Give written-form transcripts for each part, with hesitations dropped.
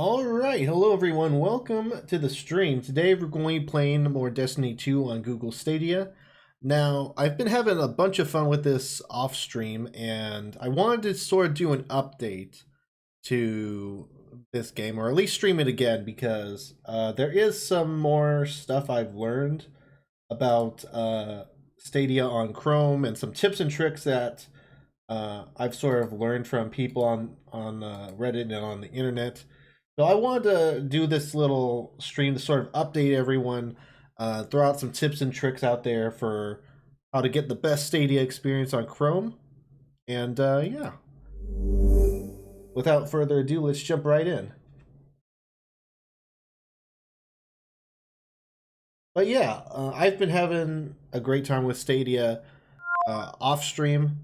Alright, hello everyone, welcome to the stream. Today we're going to be playing more Destiny 2 on Google Stadia. Now, I've been having a bunch of fun with this off stream, and I wanted to sort of do an update to this game, or at least stream it again, because there is some more stuff I've learned about Stadia on Chrome, and some tips and tricks that I've sort of learned from people on Reddit and on the internet. So I wanted to do this little stream to sort of update everyone, throw out some tips and tricks out there for how to get the best Stadia experience on Chrome. And yeah, without further ado, let's jump right in. But yeah, I've been having a great time with Stadia off stream.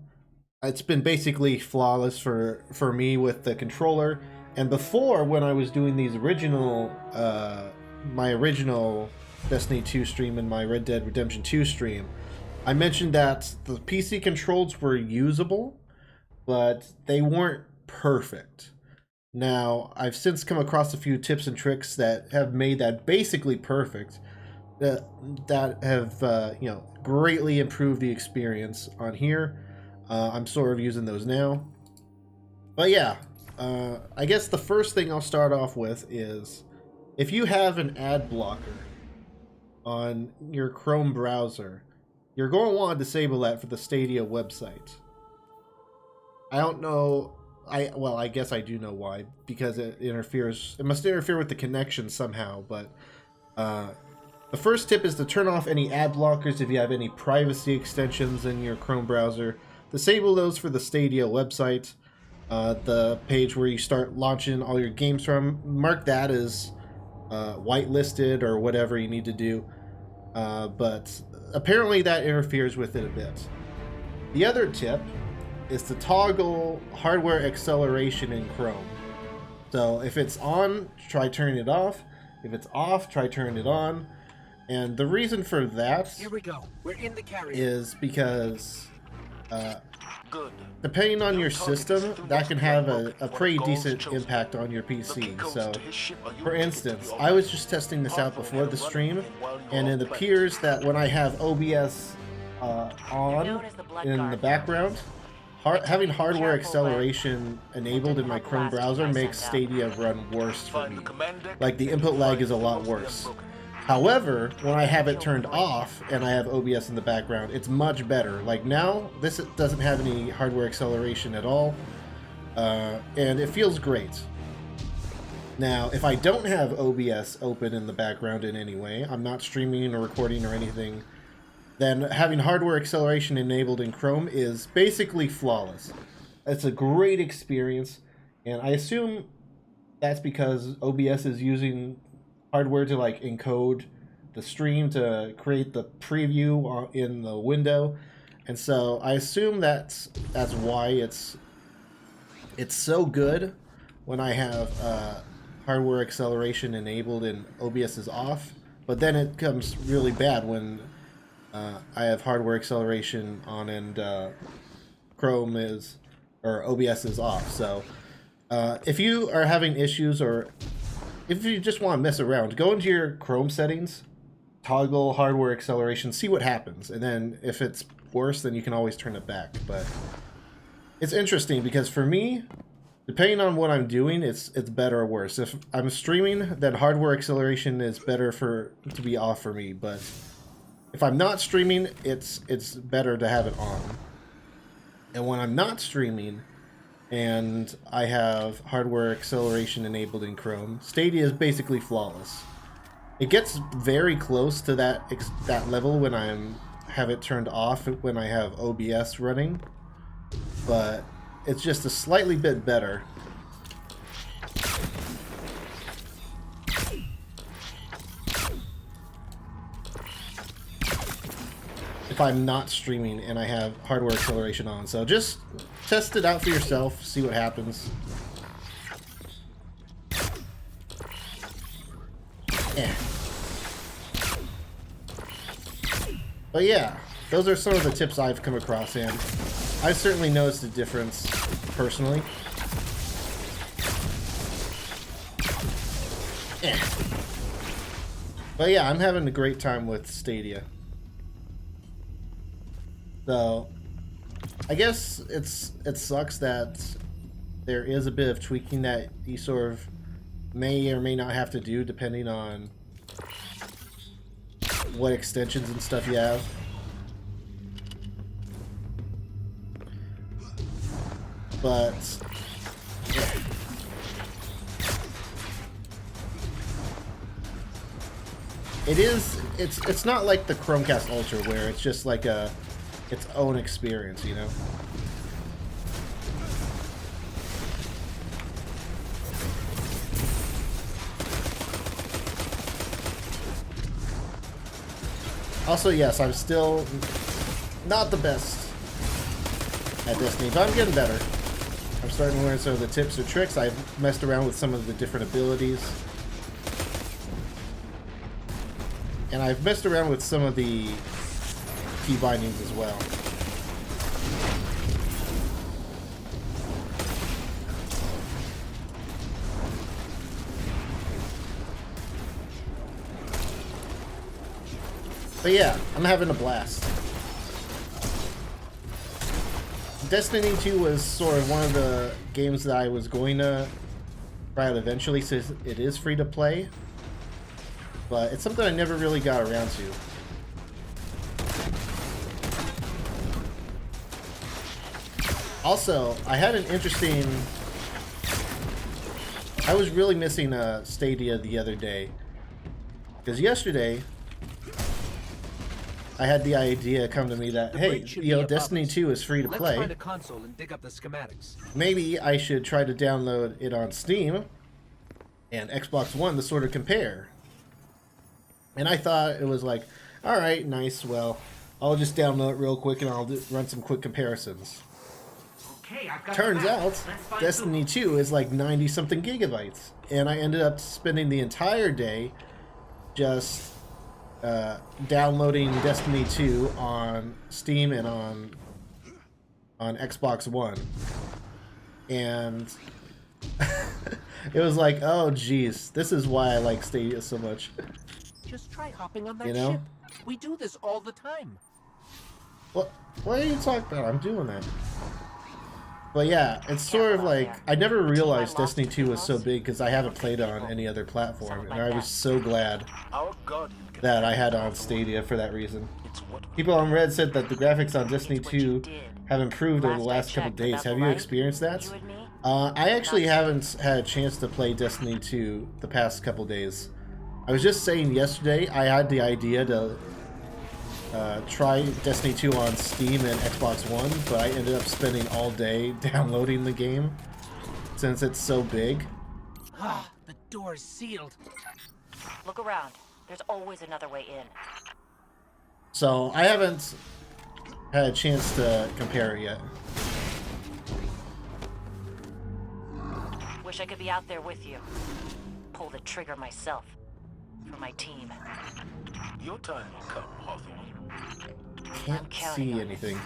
It's been basically flawless for me with the controller. And before, when I was doing these original, my original Destiny 2 stream and my Red Dead Redemption 2 stream, I mentioned that the PC controls were usable, but they weren't perfect. Now, I've since come across a few tips and tricks that have made that basically perfect, that have, greatly improved the experience on here. I'm sort of using those now. But yeah. I guess the first thing I'll start off with is, if you have an ad blocker on your Chrome browser, you're going to want to disable that for the Stadia website. I don't know, I guess I do know why, because it must interfere with the connection somehow, but the first tip is to turn off any ad blockers if you have any privacy extensions in your Chrome browser. Disable those for the Stadia website. The page where you start launching all your games from, mark that as whitelisted or whatever you need to do, but apparently that interferes with it a bit. The other tip is to toggle hardware acceleration in Chrome. So if it's on, try turning it off. If it's off, try turning it on. And the reason for that Here we go. We're in the carrier. Is because depending on your system, that can have a pretty decent impact on your PC. So, for instance, I was just testing this out before the stream, and it appears that when I have OBS on in the background, having hardware acceleration enabled in my Chrome browser makes Stadia run worse for me. Like, the input lag is a lot worse. However, when I have it turned off and I have OBS in the background, it's much better. Like now, this doesn't have any hardware acceleration at all, and it feels great. Now, if I don't have OBS open in the background in any way, I'm not streaming or recording or anything, then having hardware acceleration enabled in Chrome is basically flawless. It's a great experience, and I assume that's because OBS is using hardware to like encode the stream to create the preview in the window, and so I assume that's why it's so good when I have hardware acceleration enabled and OBS is off, but then it comes really bad when I have hardware acceleration on and OBS is off. So if you are having issues, or if you just want to mess around, go into your Chrome settings, toggle hardware acceleration, see what happens, and then if it's worse, then you can always turn it back. But it's interesting because for me, depending on what I'm doing, it's better or worse. If I'm streaming, then hardware acceleration is better to be off for me, but if I'm not streaming, it's better to have it on. And when I'm not streaming and I have hardware acceleration enabled in Chrome, Stadia is basically flawless. It gets very close to that level when I have it turned off when I have OBS running, but it's just a slightly bit better. If I'm not streaming and I have hardware acceleration on. So just test it out for yourself, see what happens. Yeah. But yeah, those are some of the tips I've come across, and I've certainly noticed a difference personally. But yeah, I'm having a great time with Stadia. So, I guess it sucks that there is a bit of tweaking that you sort of may or may not have to do depending on what extensions and stuff you have. But yeah. It's not like the Chromecast Ultra where it's just like its own experience, you know? Also, yes, I'm still not the best at Destiny, but I'm getting better. I'm starting to learn some of the tips or tricks. I've messed around with some of the different abilities. And I've messed around with some of the key bindings as well. But yeah, I'm having a blast. Destiny 2 was sort of one of the games that I was going to try out eventually, since it is free to play. But it's something I never really got around to. Also, I had an interesting... I was really missing Stadia the other day. Because yesterday, I had the idea come to me that, hey, you know, Destiny 2 is free to play. Let's find a console and dig up the schematics. Maybe I should try to download it on Steam and Xbox One to sort of compare. And I thought it was like, alright, nice, well, I'll just download it real quick and I'll run some quick comparisons. Okay, I've got Turns out, Destiny 2 is like 90-something gigabytes. And I ended up spending the entire day just downloading Destiny 2 on Steam and on Xbox One. And it was like, oh geez, this is why I like Stadia so much. Just try hopping on that You know? ship. We do this all the time. What are you talking about? I'm doing that. But yeah, it's sort of like, I never realized Destiny 2 was so big because I haven't played it on any other platform, and I was so glad that I had it on Stadia for that reason. People on Red said that the graphics on Destiny 2 have improved over the last couple days. Have you experienced that? I actually haven't had a chance to play Destiny 2 the past couple days. I was just saying yesterday I had the idea to try Destiny 2 on Steam and Xbox One, but I ended up spending all day downloading the game since it's so big. Ah, the door's sealed. Look around. There's always another way in. So I haven't had a chance to compare it yet. Wish I could be out there with you. Pull the trigger myself. For my team. Your time will come, Hawthorne. Can't see anything.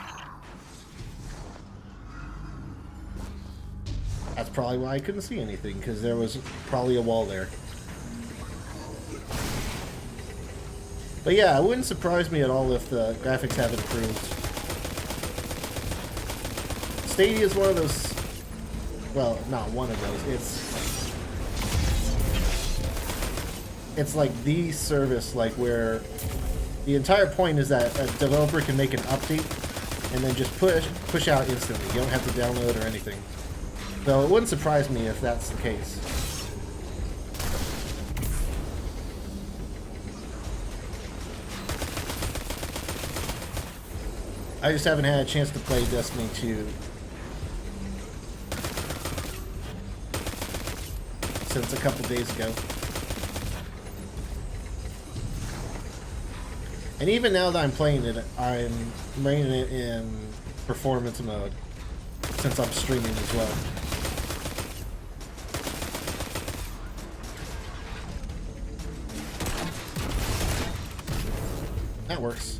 That's probably why I couldn't see anything, because there was probably a wall there. But yeah, it wouldn't surprise me at all if the graphics have improved. Stadia is one of those... Well, not one of those. It's like the service, like where the entire point is that a developer can make an update and then just push out instantly. You don't have to download or anything. So it wouldn't surprise me if that's the case. I just haven't had a chance to play Destiny 2 since a couple days ago. And even now that I'm playing it, I'm running it in performance mode, since I'm streaming as well. That works.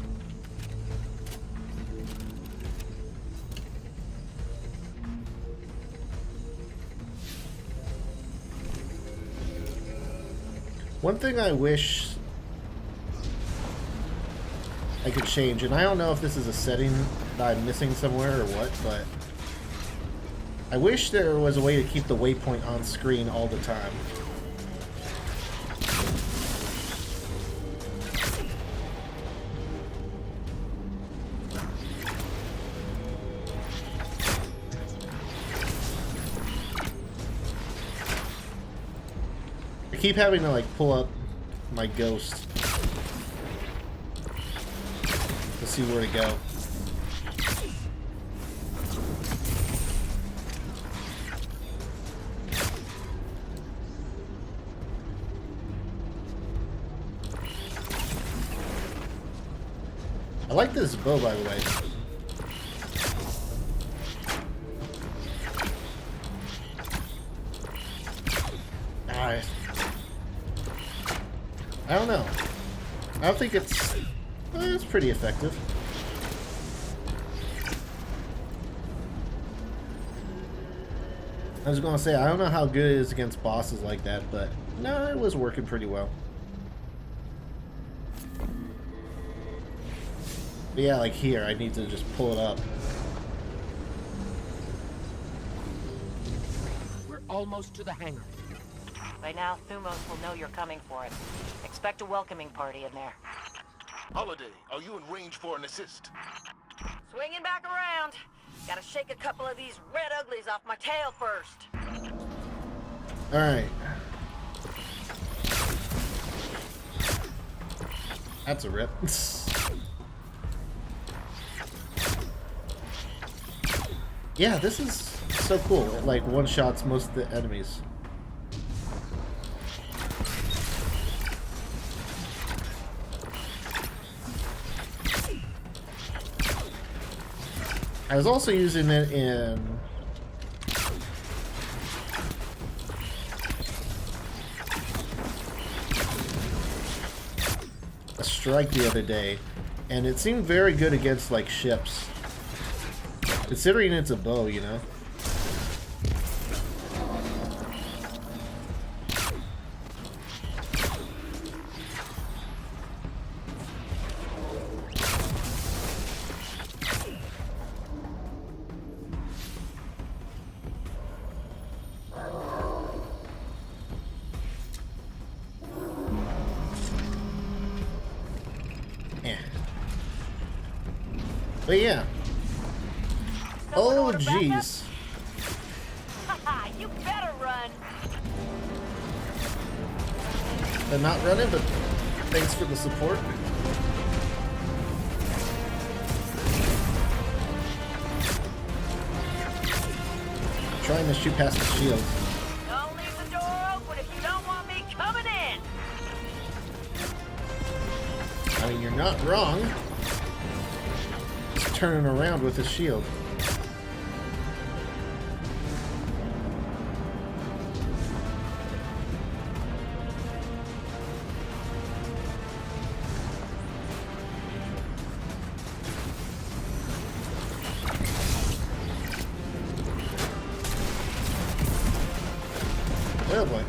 One thing I wish I could change, and I don't know if this is a setting that I'm missing somewhere or what, but I wish there was a way to keep the waypoint on screen all the time. I keep having to like pull up my ghost to see where to go. I like this bow, by the way. I don't know. I don't think it's pretty effective. I was gonna say, I don't know how good it is against bosses like that, but no, it was working pretty well. But yeah, like here, I need to just pull it up. We're almost to the hangar. By now, Thumos will know you're coming for it. Expect a welcoming party in there. Holiday, are you in range for an assist? Swinging back around. Gotta shake a couple of these red uglies off my tail first. Alright. That's a rip. Yeah, this is so cool. It like one-shots most of the enemies. I was also using it in a strike the other day, and it seemed very good against like ships. Considering it's a bow, you know? Yeah. But yeah. Oh, jeez. Haha, you better run. They're not running, but thanks for the support. Trying to shoot past the shield. Don't leave the door open if you don't want me coming in. I mean, you're not wrong. Just turning around with his shield. Oh boy.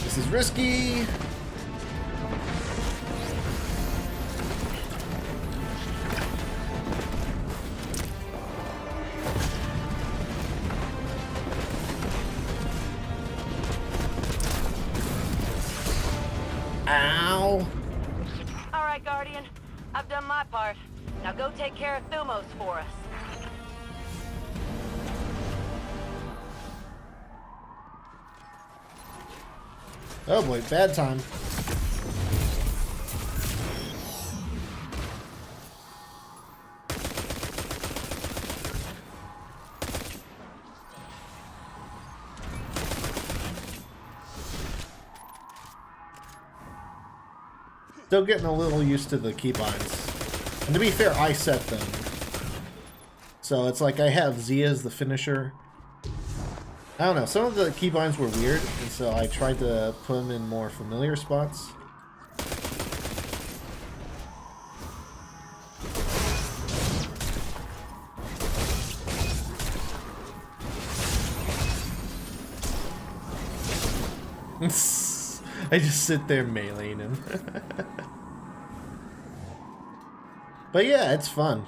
This is risky. Ow. All right, Guardian. I've done my part. Now go take care of Thumos for us. Oh boy, bad time. Still getting a little used to the keybinds. And to be fair, I set them. So it's like I have Z as the finisher. I don't know, some of the keybinds were weird, and so I tried to put them in more familiar spots. I just sit there meleeing him. But yeah, it's fun.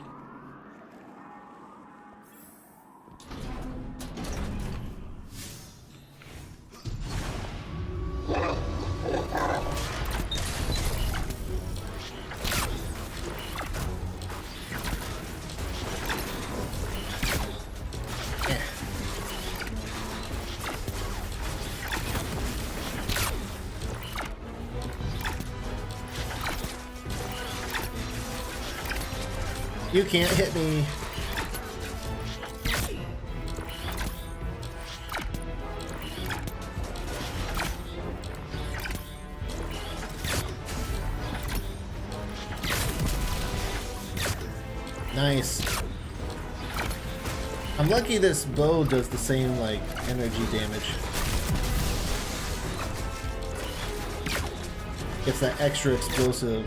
You can't hit me. Nice. I'm lucky this bow does the same, like, energy damage. It's that extra explosive.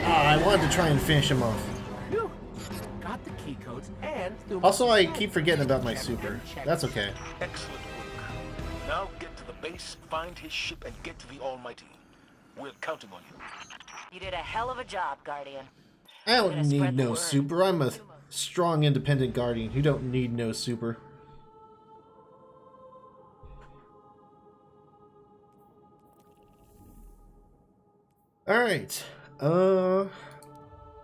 I wanted to try and finish him off. Phew. Got the key codes and threw my Also, I scan keep forgetting about my super. That's okay. Excellent work. Now get to the base, find his ship, and get to the Almighty. We're counting on you. You did a hell of a job, Guardian. I don't Gonna need spread the no word. super. I'm a strong, independent guardian. You don't need no super. Alright.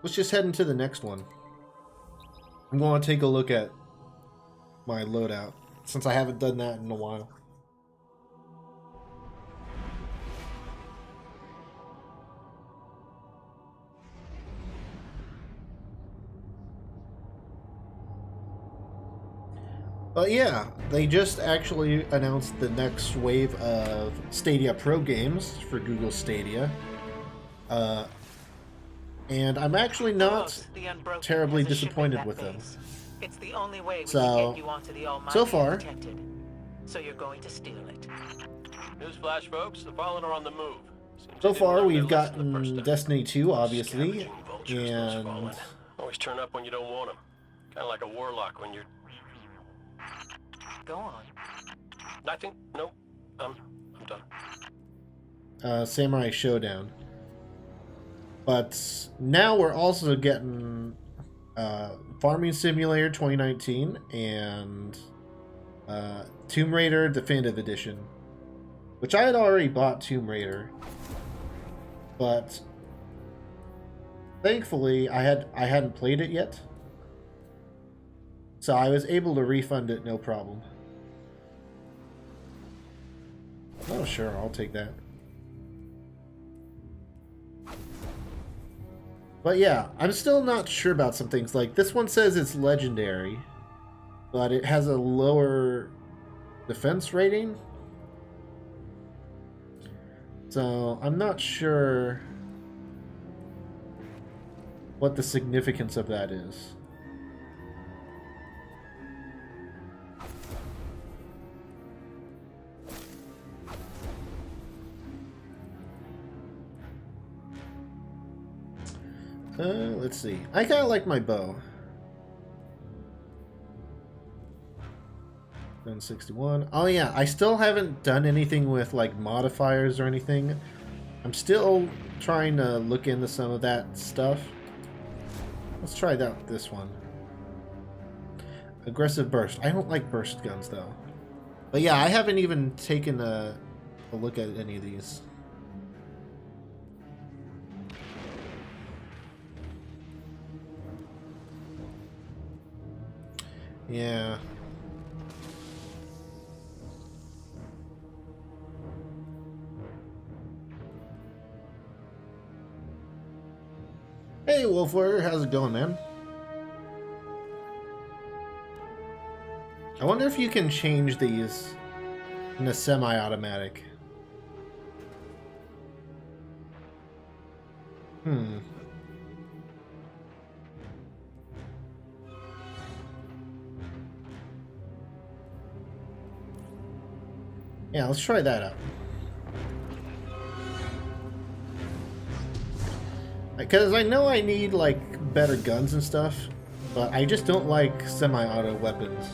Let's just head into the next one. I'm going to take a look at my loadout, since I haven't done that in a while. But yeah, they just actually announced the next wave of Stadia Pro games for Google Stadia. And I'm actually not terribly disappointed with them. It's the only way we So, can get you onto the Almighty so far- undetected. So you're going to steal it. Newsflash, folks, the Fallen are on the move. So far, we've got gotten Destiny 2, obviously, and always turn up when you don't want them. Kind of like a warlock when you're. Go on. Nothing. Nope. I'm done. Samurai Showdown. But now we're also getting Farming Simulator 2019 and Tomb Raider Definitive Edition, which I had already bought Tomb Raider, but thankfully I hadn't played it yet, so I was able to refund it no problem. Oh sure, I'll take that. But yeah, I'm still not sure about some things. Like, this one says it's legendary, but it has a lower defense rating. So, I'm not sure what the significance of that is. Let's see. I kind of like my bow. 161. Oh yeah, I still haven't done anything with like modifiers or anything. I'm still trying to look into some of that stuff. Let's try that this one. Aggressive burst. I don't like burst guns though. But yeah, I haven't even taken a look at any of these. Yeah. Hey, Wolf Warrior, how's it going, man? I wonder if you can change these in a semi-automatic. Yeah, let's try that out. Because I know I need, like, better guns and stuff, but I just don't like semi-auto weapons.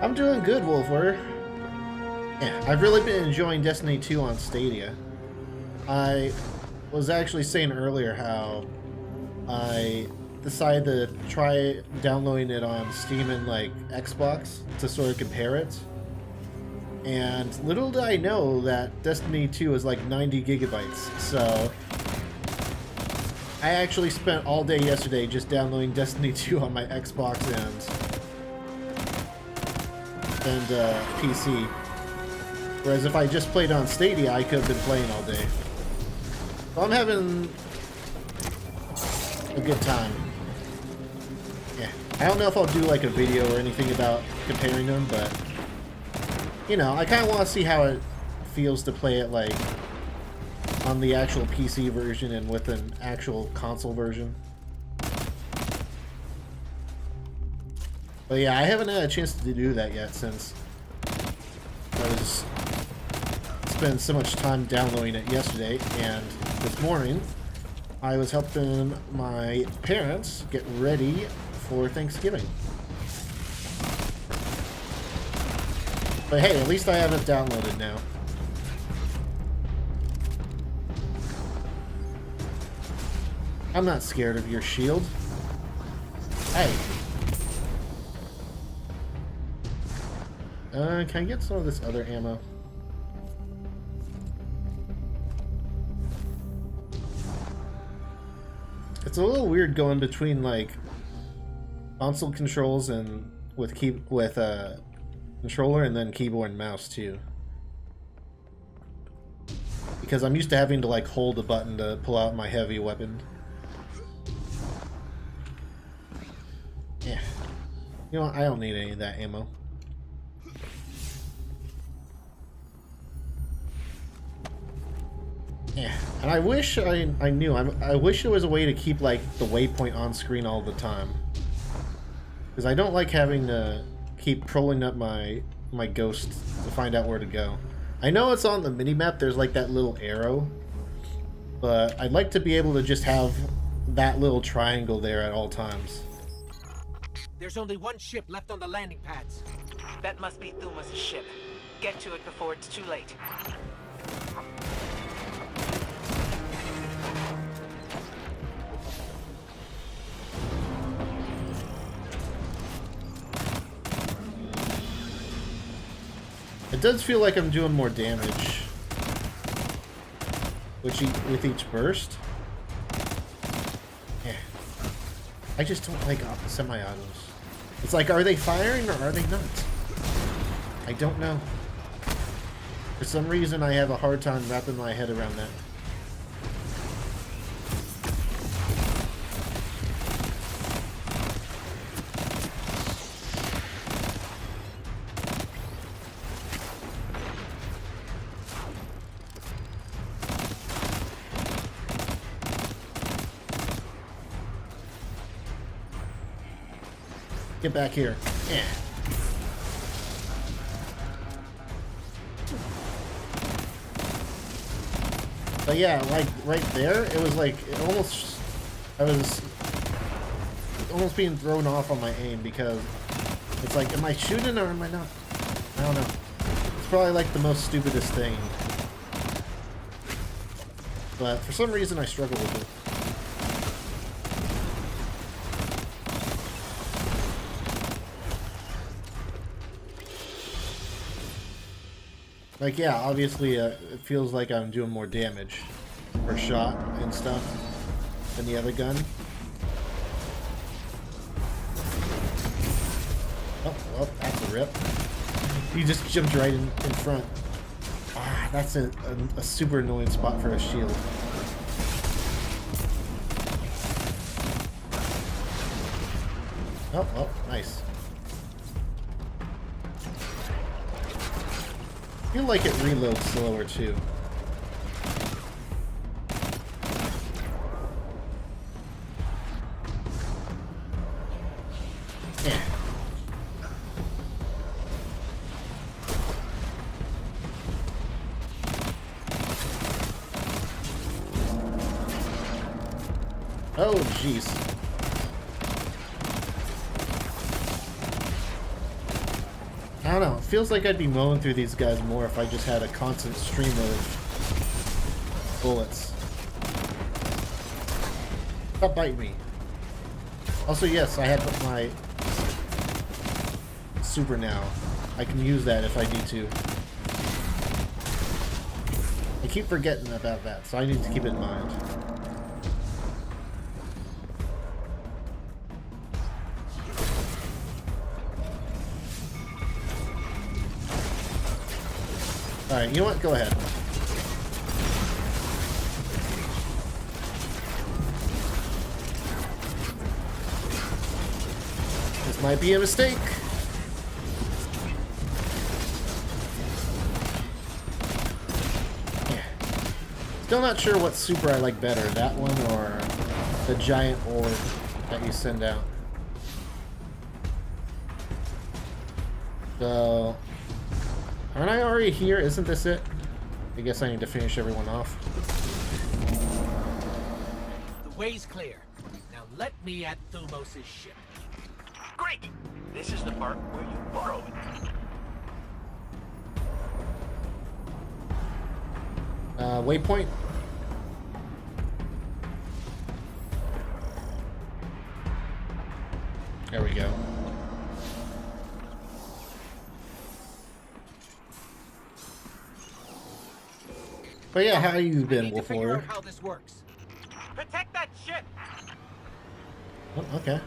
I'm doing good, Wolfer. Yeah, I've really been enjoying Destiny 2 on Stadia. I was actually saying earlier how I decided to try downloading it on Steam and, like, Xbox to sort of compare it. And little did I know that Destiny 2 is like 90 gigabytes, so I actually spent all day yesterday just downloading Destiny 2 on my Xbox and PC. Whereas if I just played on Stadia, I could have been playing all day. So I'm having a good time. Yeah, I don't know if I'll do like a video or anything about comparing them, but you know, I kind of want to see how it feels to play it, like, on the actual PC version and with an actual console version. But yeah, I haven't had a chance to do that yet since I was spending so much time downloading it yesterday, and this morning I was helping my parents get ready for Thanksgiving. But hey, at least I have it downloaded now. I'm not scared of your shield. Hey. Can I get some of this other ammo? It's a little weird going between, like, console controls and with controller and then keyboard and mouse too, because I'm used to having to like hold a button to pull out my heavy weapon. Yeah, you know what? I don't need any of that ammo. Yeah, and I wish I knew. I wish there was a way to keep like the waypoint on screen all the time, because I don't like having to keep trolling up my ghost to find out where to go. I know it's on the minimap, there's like that little arrow, but I'd like to be able to just have that little triangle there at all times. There's only one ship left on the landing pads. That must be Thuma's ship. Get to it before it's too late. It does feel like I'm doing more damage with each burst. Yeah. I just don't like semi-autos. It's like, are they firing or are they not? I don't know. For some reason, I have a hard time wrapping my head around that. Get back here. Yeah. But yeah, like right there, it was like I was almost being thrown off on my aim, because it's like, am I shooting or am I not? I don't know. It's probably like the most stupidest thing. But for some reason I struggle with it. Like, yeah, obviously it feels like I'm doing more damage per shot and stuff than the other gun. Oh, well, that's a rip. He just jumped right in front. Ah, that's a super annoying spot for a shield. Oh, well, nice. I feel like it reloads slower too. Yeah. Oh, jeez. I don't know. It feels like I'd be mowing through these guys more if I just had a constant stream of bullets. Stop biting me. Also, yes, I have my super now. I can use that if I need to. I keep forgetting about that, so I need to keep it in mind. Alright, you know what? Go ahead. This might be a mistake. Yeah. Still not sure what super I like better, that one or the giant orb that you send out. So... aren't I already here? Isn't this it? I guess I need to finish everyone off. The way's clear. Now let me at Thumos' ship. Great! This is the part where you borrow it. Waypoint? There we go. But yeah, how you been, I need to figure Wolflord? out how this works. Protect that ship! Oh, okay.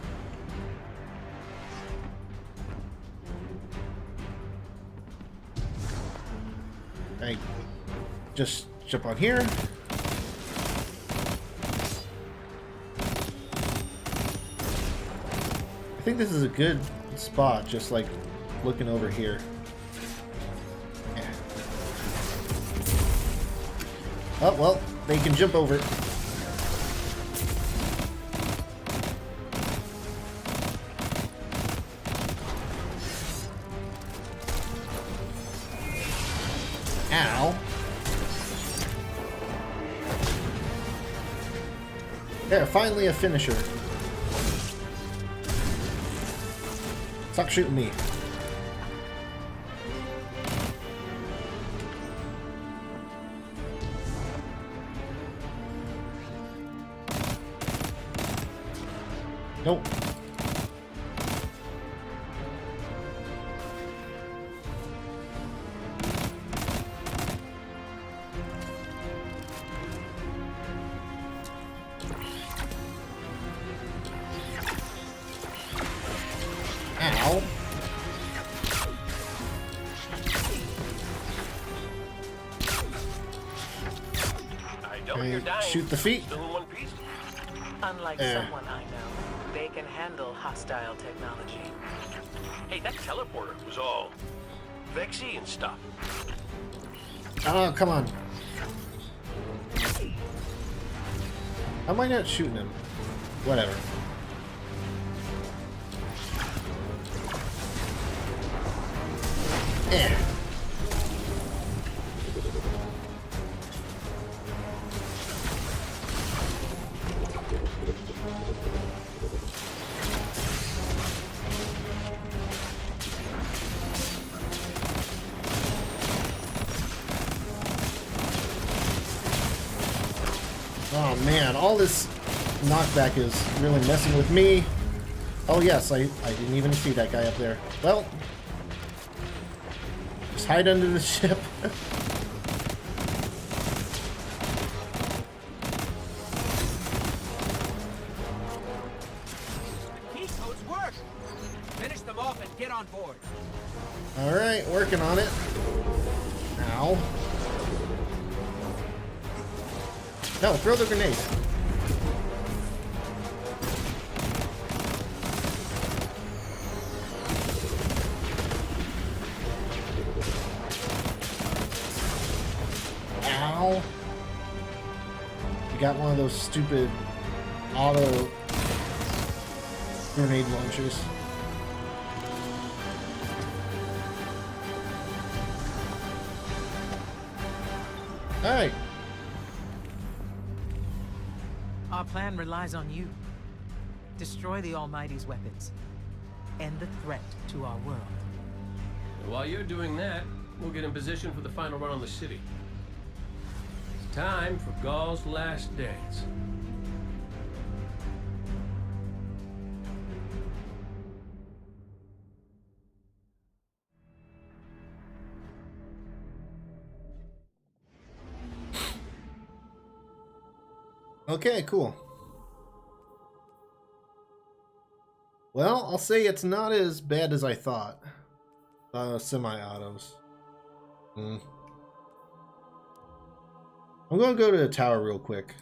I just jump on here. I think this is a good spot, just like looking over here. Yeah. Oh, well, they can jump over. Ow. There, finally a finisher. Stop shooting me. Nope. Ow. I don't hear dying. Shoot the feet. Still in one piece. Unlike someone I know, they can handle hostile technology. Hey, that teleporter was all vexy and stuff. Oh, come on. How am I not shooting him? Whatever. Eh. Oh man, all this knockback is really messing with me. Oh yes, I didn't even see that guy up there. Well, just hide under the ship. Key codes work! Finish them off and get on board. Alright, working on it. Ow. No, throw the grenade. Ow. You got one of those stupid auto grenade launchers. Alright. our plan relies on you. Destroy the Almighty's weapons. End the threat to our world. And while you're doing that, we'll get in position for the final run on the city. It's time for Gaul's last dance. Okay, cool. Well, I'll say it's not as bad as I thought. Semi-autos. I'm gonna go to the tower real quick.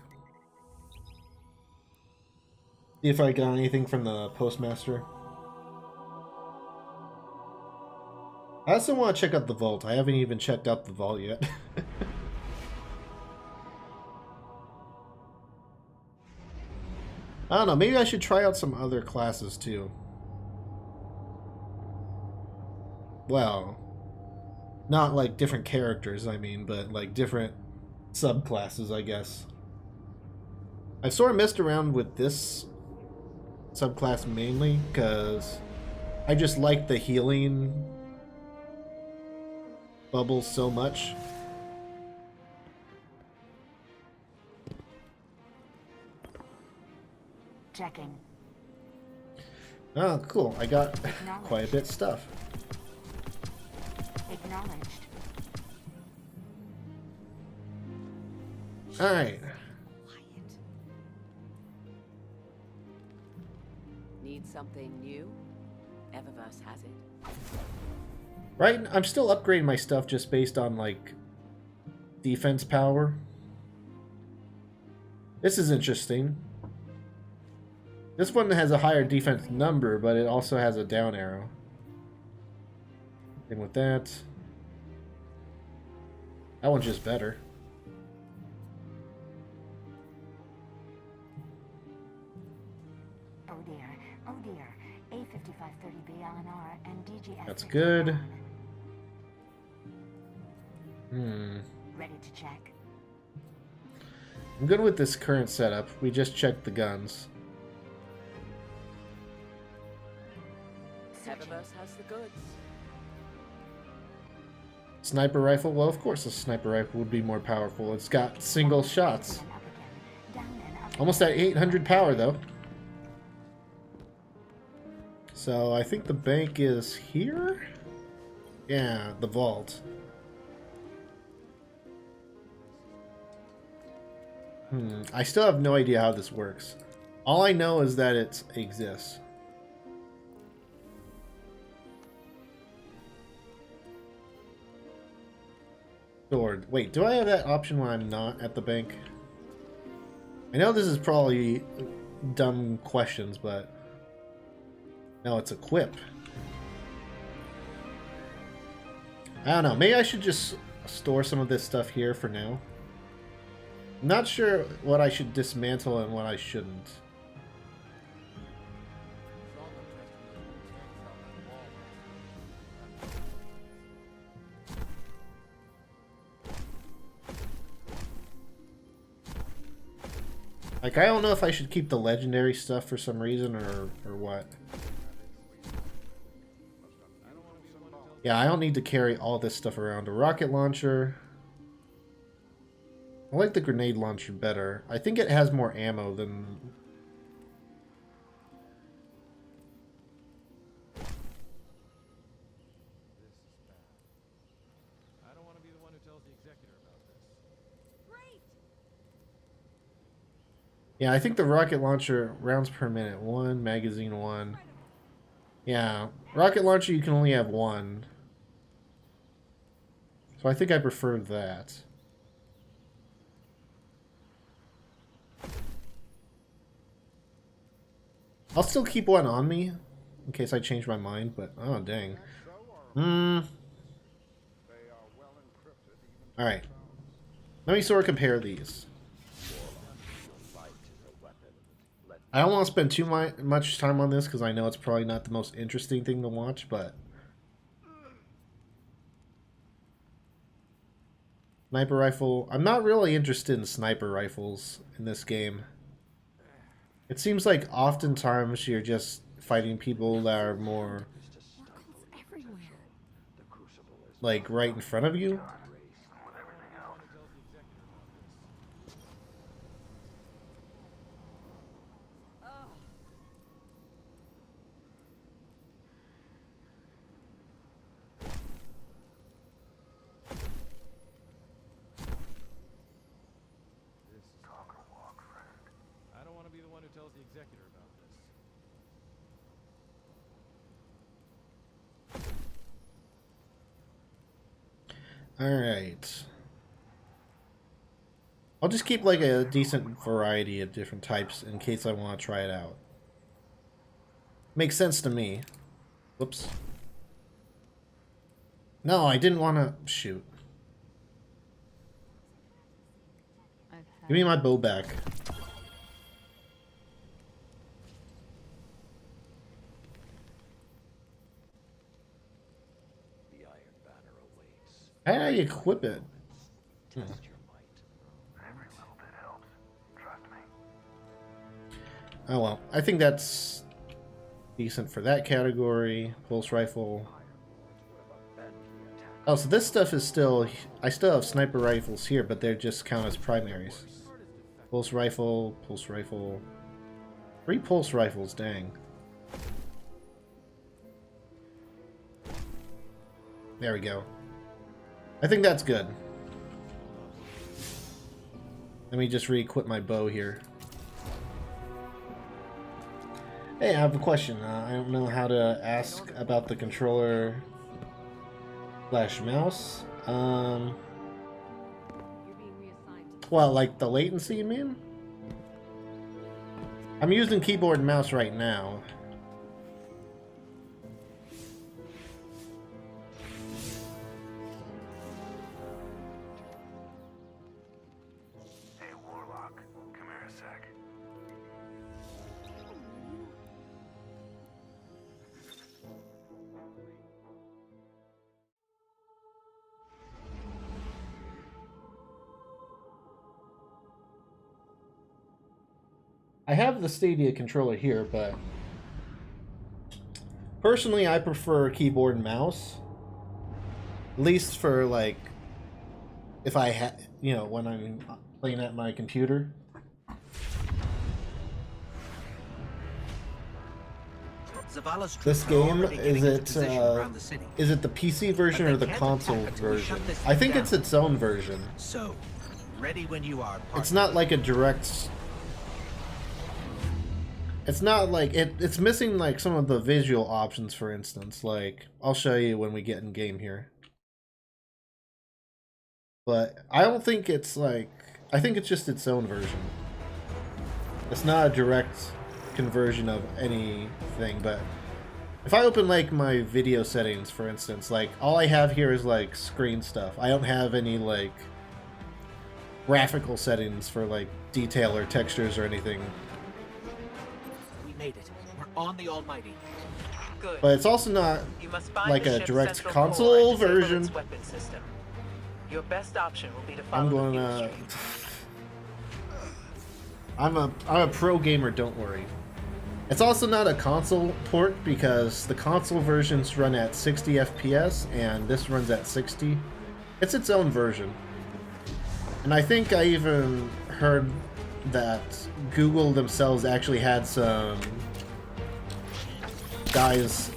See if I got anything from the postmaster. I also want to check out the vault. I haven't even checked out the vault yet. I don't know, maybe I should try out some other classes too. Well, not like different characters, I mean, but like different subclasses, I guess. I've sort of messed around with this subclass mainly because I just like the healing bubbles so much. Checking. Oh, cool. I got quite a bit of stuff. Acknowledged. Alright. Need something new? Eververse has it. Right, I'm still upgrading my stuff just based on, like, defense power. This is interesting. This one has a higher defense number, but it also has a down arrow. Thing with that. That one's just better. Oh dear. Oh dear. A5530B LNR and DGS. That's good. Ready to check. I'm good with this current setup. We just checked the guns. Eververse has the goods. Sniper rifle? Well, of course a sniper rifle would be more powerful. It's got single shots. Almost at 800 power, though. So, I think the bank is here? Yeah, the vault. I still have no idea how this works. All I know is that it exists. Sword. Wait, do I have that option when I'm not at the bank? I know this is probably dumb questions, but... No, it's equip. I don't know. Maybe I should just store some of this stuff here for now. I'm not sure what I should dismantle and what I shouldn't. Like, I don't know if I should keep the legendary stuff for some reason or what. Yeah, I don't need to carry all this stuff around. A rocket launcher. I like the grenade launcher better. I think it has more ammo than... Yeah, I think the rocket launcher, rounds per minute, 1, magazine 1. Yeah, rocket launcher you can only have 1. So I think I prefer that. I'll still keep one on me, in case I change my mind, but, oh dang. Alright. Let me sort of compare these. I don't want to spend too much time on this because I know it's probably not the most interesting thing to watch, but... Sniper rifle. I'm not really interested in sniper rifles in this game. It seems like oftentimes you're just fighting people that are more like right in front of you. I don't want to be the one who tells the executor about this. Alright. I'll just keep like a decent variety of different types in case I want to try it out. Makes sense to me. Whoops. No, I didn't want to shoot. Give me my bow back. The Iron Banner awaits. How do I equip it? Test your might. Every little bit helps. Trust me. Oh well, I think that's decent for that category. Pulse rifle. Oh, so this stuff is still... I still have sniper rifles here, but they're just count as primaries. Pulse rifle, pulse rifle. 3 pulse rifles, dang. There we go. I think that's good. Let me just re-equip my bow here. Hey, I have a question. I don't know how to ask about the controller / mouse. Well, like the latency, you mean? I'm using keyboard and mouse right now. Hey, Warlock. Come here a sec. I have the Stadia controller here, but personally I prefer keyboard and mouse. At least for like if I when I'm playing at my computer. This game, is it the PC version or the console version? I think it's its own version. So, ready when you are. It's not like a direct... It's not like... It's missing like some of the visual options, for instance. Like, I'll show you when we get in game here. But I don't think it's like... I think it's just its own version. It's not a direct conversion of anything, but if I open like my video settings, for instance, like all I have here is like screen stuff. I don't have any like graphical settings for like detail or textures or anything. We made it. We're on the Almighty. Good. But it's also not You must find like the a ship's direct central console core and disable version. its weapon system. Your best option will be to follow I'm the going fuel to... stream. I'm a pro gamer, don't worry. It's also not a console port because the console versions run at 60 FPS and this runs at 60. It's its own version. And I think I even heard that Google themselves actually had some guys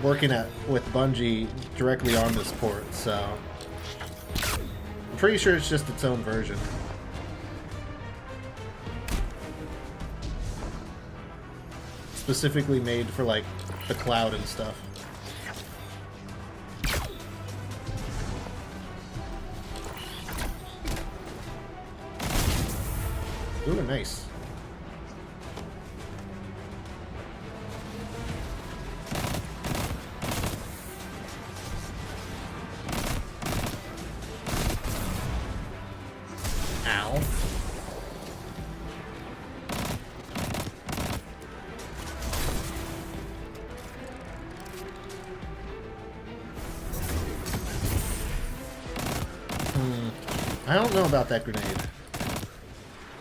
working with Bungie directly on this port, so I'm pretty sure it's just its own version. Specifically made for like the cloud and stuff. Ooh, nice. Ow. I don't know about that grenade.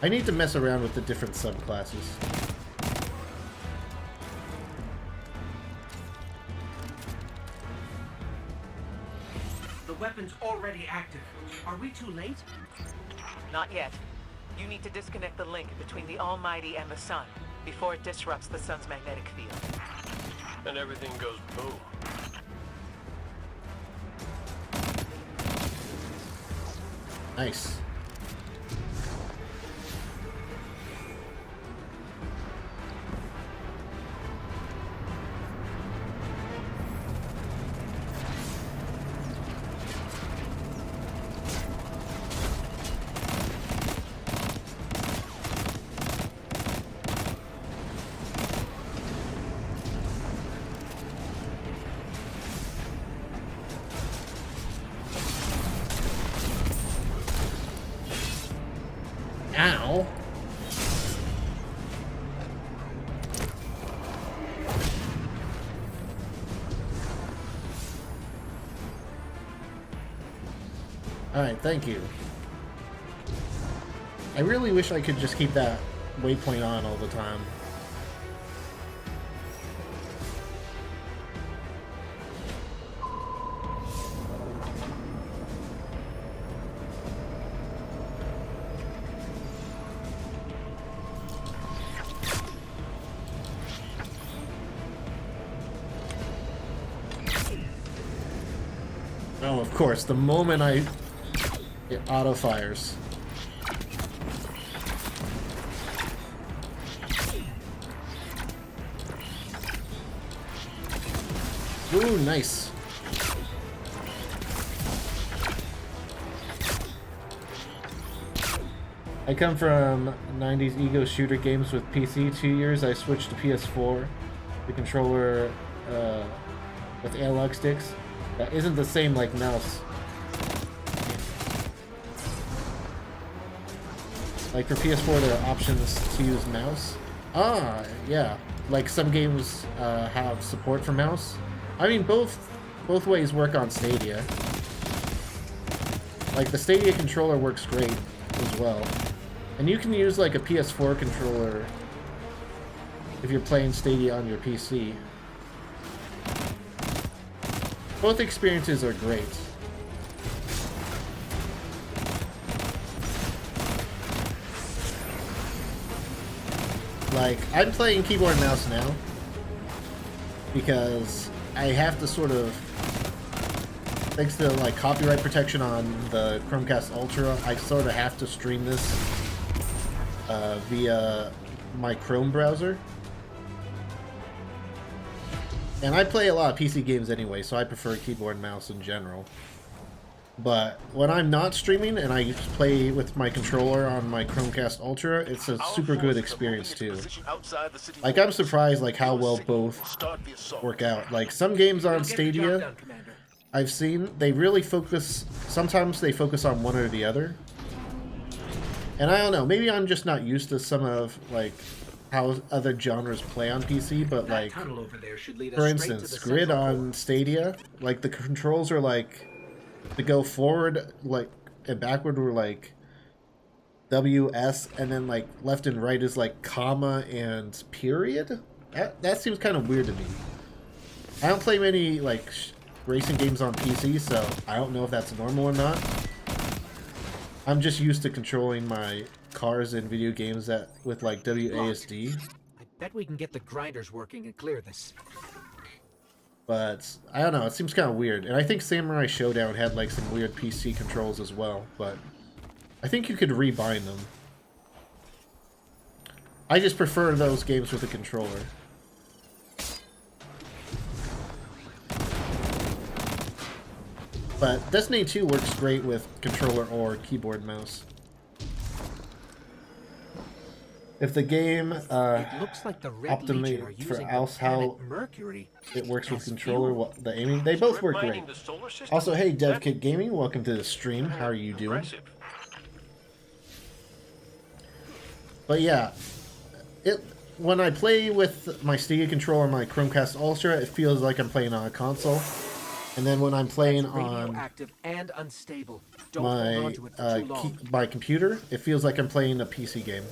I need to mess around with the different subclasses. weapons already active. Are we too late? Not yet. You need to disconnect the link between the Almighty and the Sun before it disrupts the Sun's magnetic field. And everything goes boom. Nice. Ow. Alright, thank you. I really wish I could just keep that waypoint on all the time. Oh, of course, the moment it auto-fires. Ooh, nice. I come from 90s ego shooter games with PC. 2 years I switched to PS4. The controller with analog sticks. That isn't the same like mouse. Like for PS4 there are options to use mouse. Ah, yeah. Like some games have support for mouse. I mean both ways work on Stadia. Like the Stadia controller works great as well. And you can use like a PS4 controller if you're playing Stadia on your PC. Both experiences are great. Like, I'm playing keyboard and mouse now because I have to sort of, thanks to like copyright protection on the Chromecast Ultra, I sort of have to stream this via my Chrome browser. And I play a lot of PC games anyway, so I prefer keyboard and mouse in general. But when I'm not streaming and I play with my controller on my Chromecast Ultra, it's a super good experience too. Like, I'm surprised like how well both work out. Like, some games on Stadia I've seen, they really focus, sometimes they focus on one or the other. And I don't know, maybe I'm just not used to some of, like, how other genres play on PC, but like, for instance, Grid on Stadia, like the controls are like, to go forward like and backward were like WS, and then like left and right is like comma and period. That seems kind of weird to me. I don't play many like racing games on PC, so I don't know if that's normal or not. I'm just used to controlling my cars in video games that with like WASD. I bet we can get the grinders working and clear this. But I don't know, it seems kind of weird. And I think Samurai Showdown had like some weird PC controls as well, but I think you could rebind them. I just prefer those games with a controller. But Destiny 2 works great with controller or keyboard and mouse. If the game it looks like the Red Legion are optimate for using else the how planet Mercury it works with as controller, fuel. the aiming, they both work great. Mining the solar system? Also, hey DevKit Gaming, welcome to the stream. How are you doing? Impressive. But yeah, when I play with my Stadia controller on my Chromecast Ultra, it feels like I'm playing on a console. And then when I'm playing on Radioactive and unstable. Don't hold on to it for too long. my computer, it feels like I'm playing a PC game.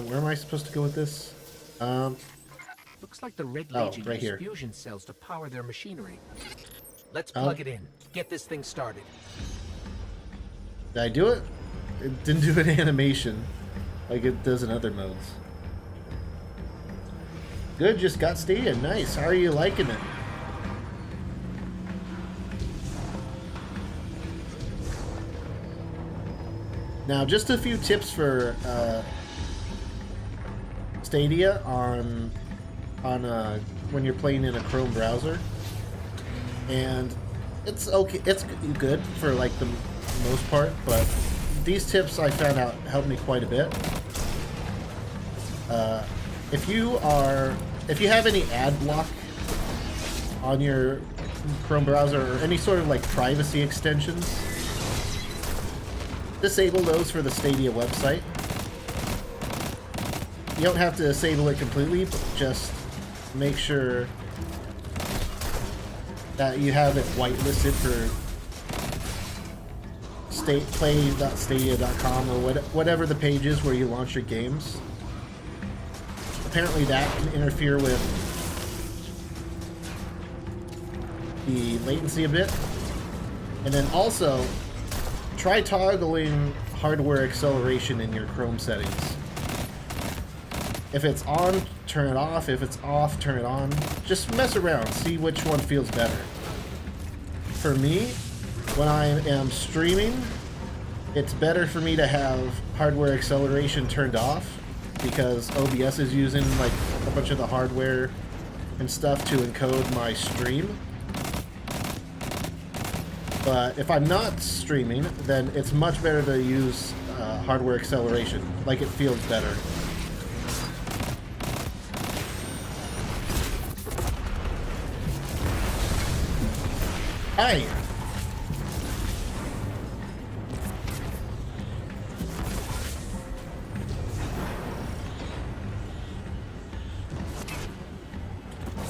Where am I supposed to go with this? Looks like the Red Oh, Legion right use here. fusion cells to power their machinery. Let's Oh. plug it in. Get this thing started. Did I do it? It didn't do an animation like it does in other modes. Good, just got Stadia. Nice. How are you liking it? Now, just a few tips for Stadia on when you're playing in a Chrome browser, and it's okay. It's good for like the most part, but these tips I found out helped me quite a bit. If you have any ad block on your Chrome browser or any sort of like privacy extensions, disable those for the Stadia website. You don't have to disable it completely, but just make sure that you have it whitelisted for play.stadia.com or whatever the page is where you launch your games. Apparently that can interfere with the latency a bit. And then also, try toggling hardware acceleration in your Chrome settings. If it's on, turn it off. If it's off, turn it on. Just mess around, see which one feels better. For me, when I am streaming, it's better for me to have hardware acceleration turned off because OBS is using like a bunch of the hardware and stuff to encode my stream. But if I'm not streaming, then it's much better to use hardware acceleration. Like, it feels better. Hi!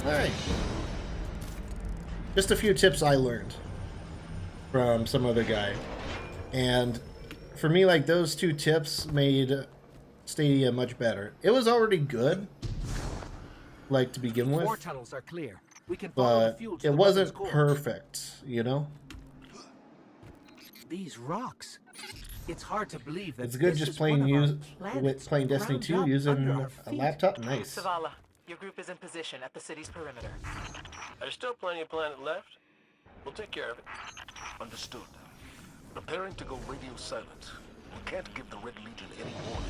Hi! Just a few tips I learned from some other guy. And for me, like, those two tips made Stadia much better. It was already good, like, to begin with, Four tunnels are clear. We can follow the but fuel to it the wasn't weapons core. perfect, you know? These rocks. It's hard to believe that It's good this just is playing one of our planets playing Destiny ground 2 up using under our a feet. laptop. Nice. Zavala, your group is in position at the city's perimeter. There's still plenty of planet left. We'll take care of it. Understood. Preparing to go radio silent. We can't give the Red Legion any warning.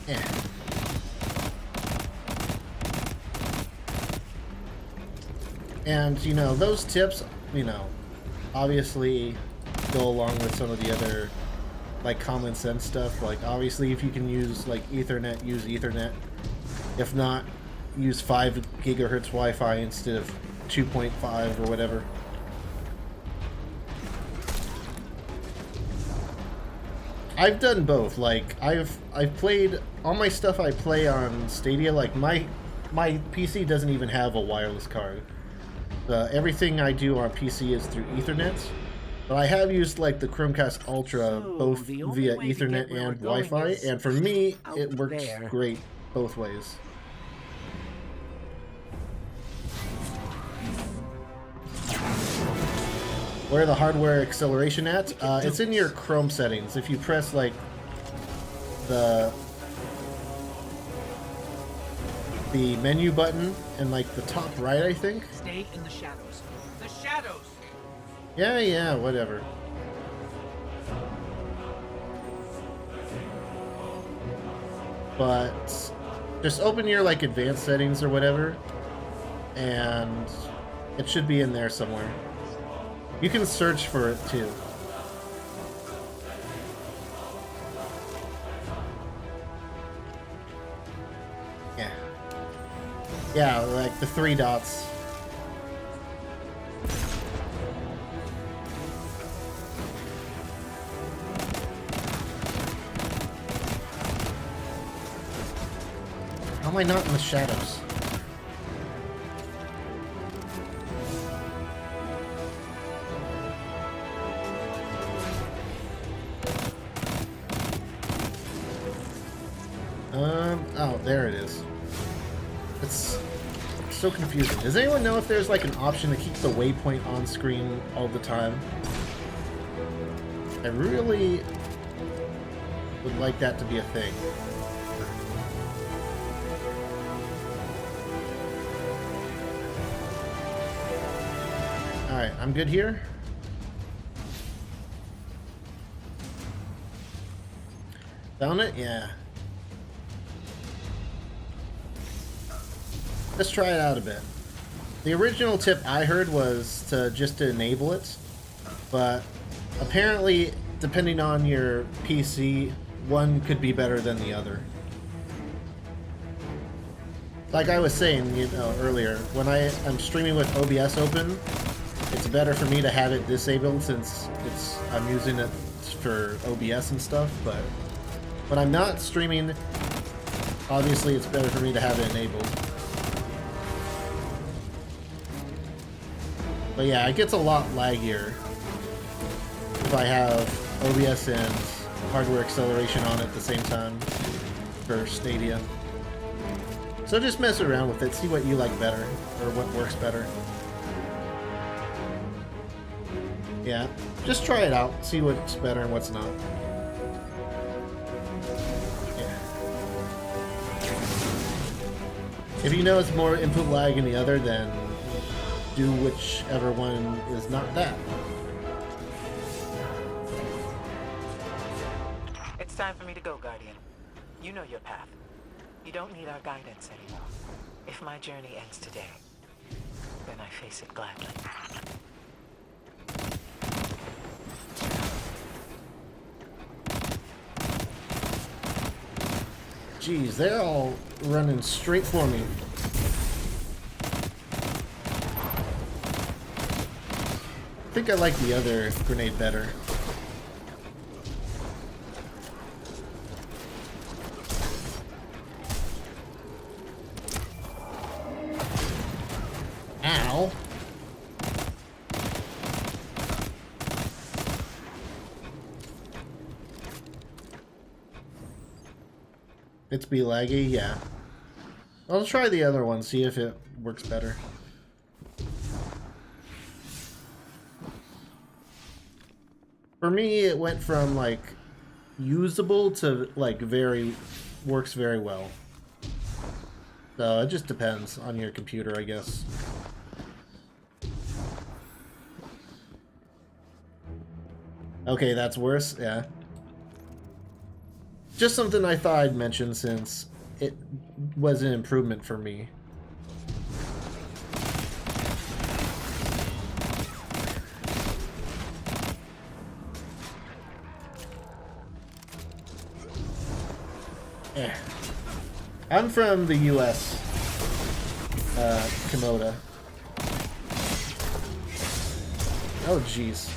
Yeah. And, you know, those tips, you know, obviously go along with some of the other, like, common sense stuff. Like, obviously, if you can use, like, Ethernet, use Ethernet. If not, use 5 gigahertz Wi-Fi instead of 2.5 or whatever. I've done both. Like, I've played all my stuff I play on Stadia. Like, my PC doesn't even have a wireless card. Everything I do on PC is through Ethernet. But I have used like the Chromecast Ultra both the only via way to Ethernet get where and we're going Wi-Fi, is and for me, out it works there. great both ways. Where the hardware acceleration at? It's in your Chrome settings. If you press like the menu button and like the top right, I think. Stay in the shadows. The shadows! Yeah, whatever. But just open your like advanced settings or whatever, and it should be in there somewhere. You can search for it too. Yeah. Yeah, like the 3 dots. How am I not in the shadows? Oh, there it is. It's so confusing. Does anyone know if there's like an option to keep the waypoint on screen all the time? I really would like that to be a thing. Alright, I'm good here. Found it? Yeah. Let's try it out a bit. The original tip I heard was to just enable it, but apparently, depending on your PC, one could be better than the other. Like I was saying, you know, earlier, when I'm streaming with OBS open, it's better for me to have it disabled since I'm using it for OBS and stuff, but when I'm not streaming, obviously it's better for me to have it enabled. But yeah, it gets a lot laggier if I have OBS and hardware acceleration on at the same time for Stadia. So just mess around with it, see what you like better, or what works better. Yeah, just try it out, see what's better and what's not. Yeah. If you know it's more input lag in the other, then do whichever one is not that. It's time for me to go, Guardian. You know your path. You don't need our guidance anymore. If my journey ends today, then I face it gladly. Jeez, they're all running straight for me. I think I like the other grenade better. Ow. It's be laggy, yeah. I'll try the other one, see if it works better. For me, it went from like usable to like works very well. So it just depends on your computer, I guess. Okay, that's worse, yeah. Just something I thought I'd mention since it was an improvement for me. I'm from the US, Komoda. Oh, jeez.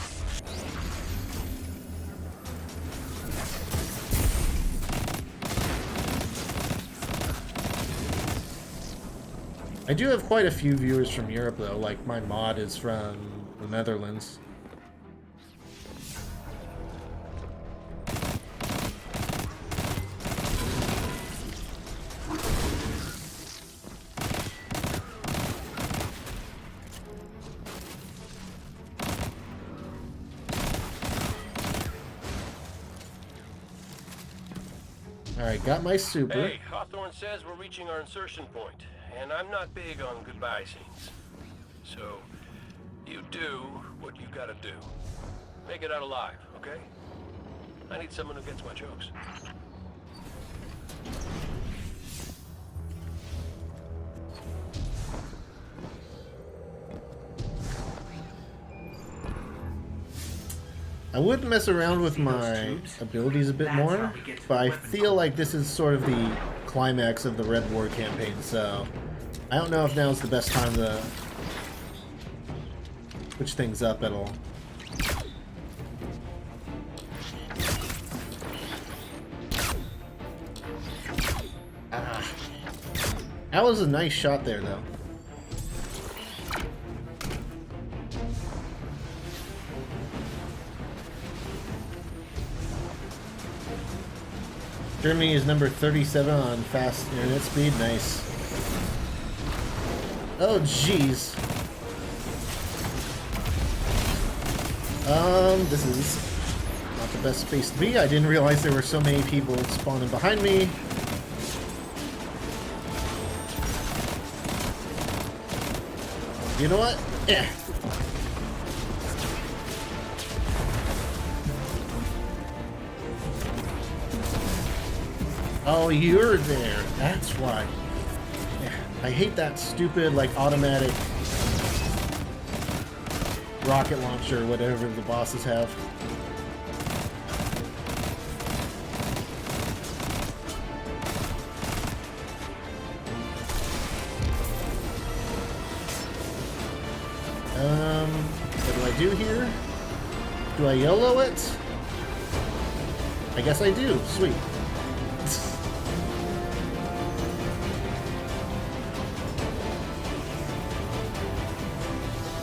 I do have quite a few viewers from Europe, though. Like, my mod is from the Netherlands. Alright, got my super. Hey, Hawthorne says we're reaching our insertion point, and I'm not big on goodbye scenes. So, you do what you gotta do. Make it out alive, okay? I need someone who gets my jokes. I would mess around with my abilities a bit more, but I feel like this is sort of the climax of the Red War campaign, so I don't know if now's the best time to switch things up at all. Ah. That was a nice shot there, though. Germany is number 37 on fast internet speed. Nice. Oh, jeez. This is not the best space to be. I didn't realize there were so many people spawning behind me. You know what? Yeah. Oh, you're there. That's why. Yeah. I hate that stupid, like, automatic rocket launcher, whatever the bosses have. What do I do here? Do I YOLO it? I guess I do. Sweet.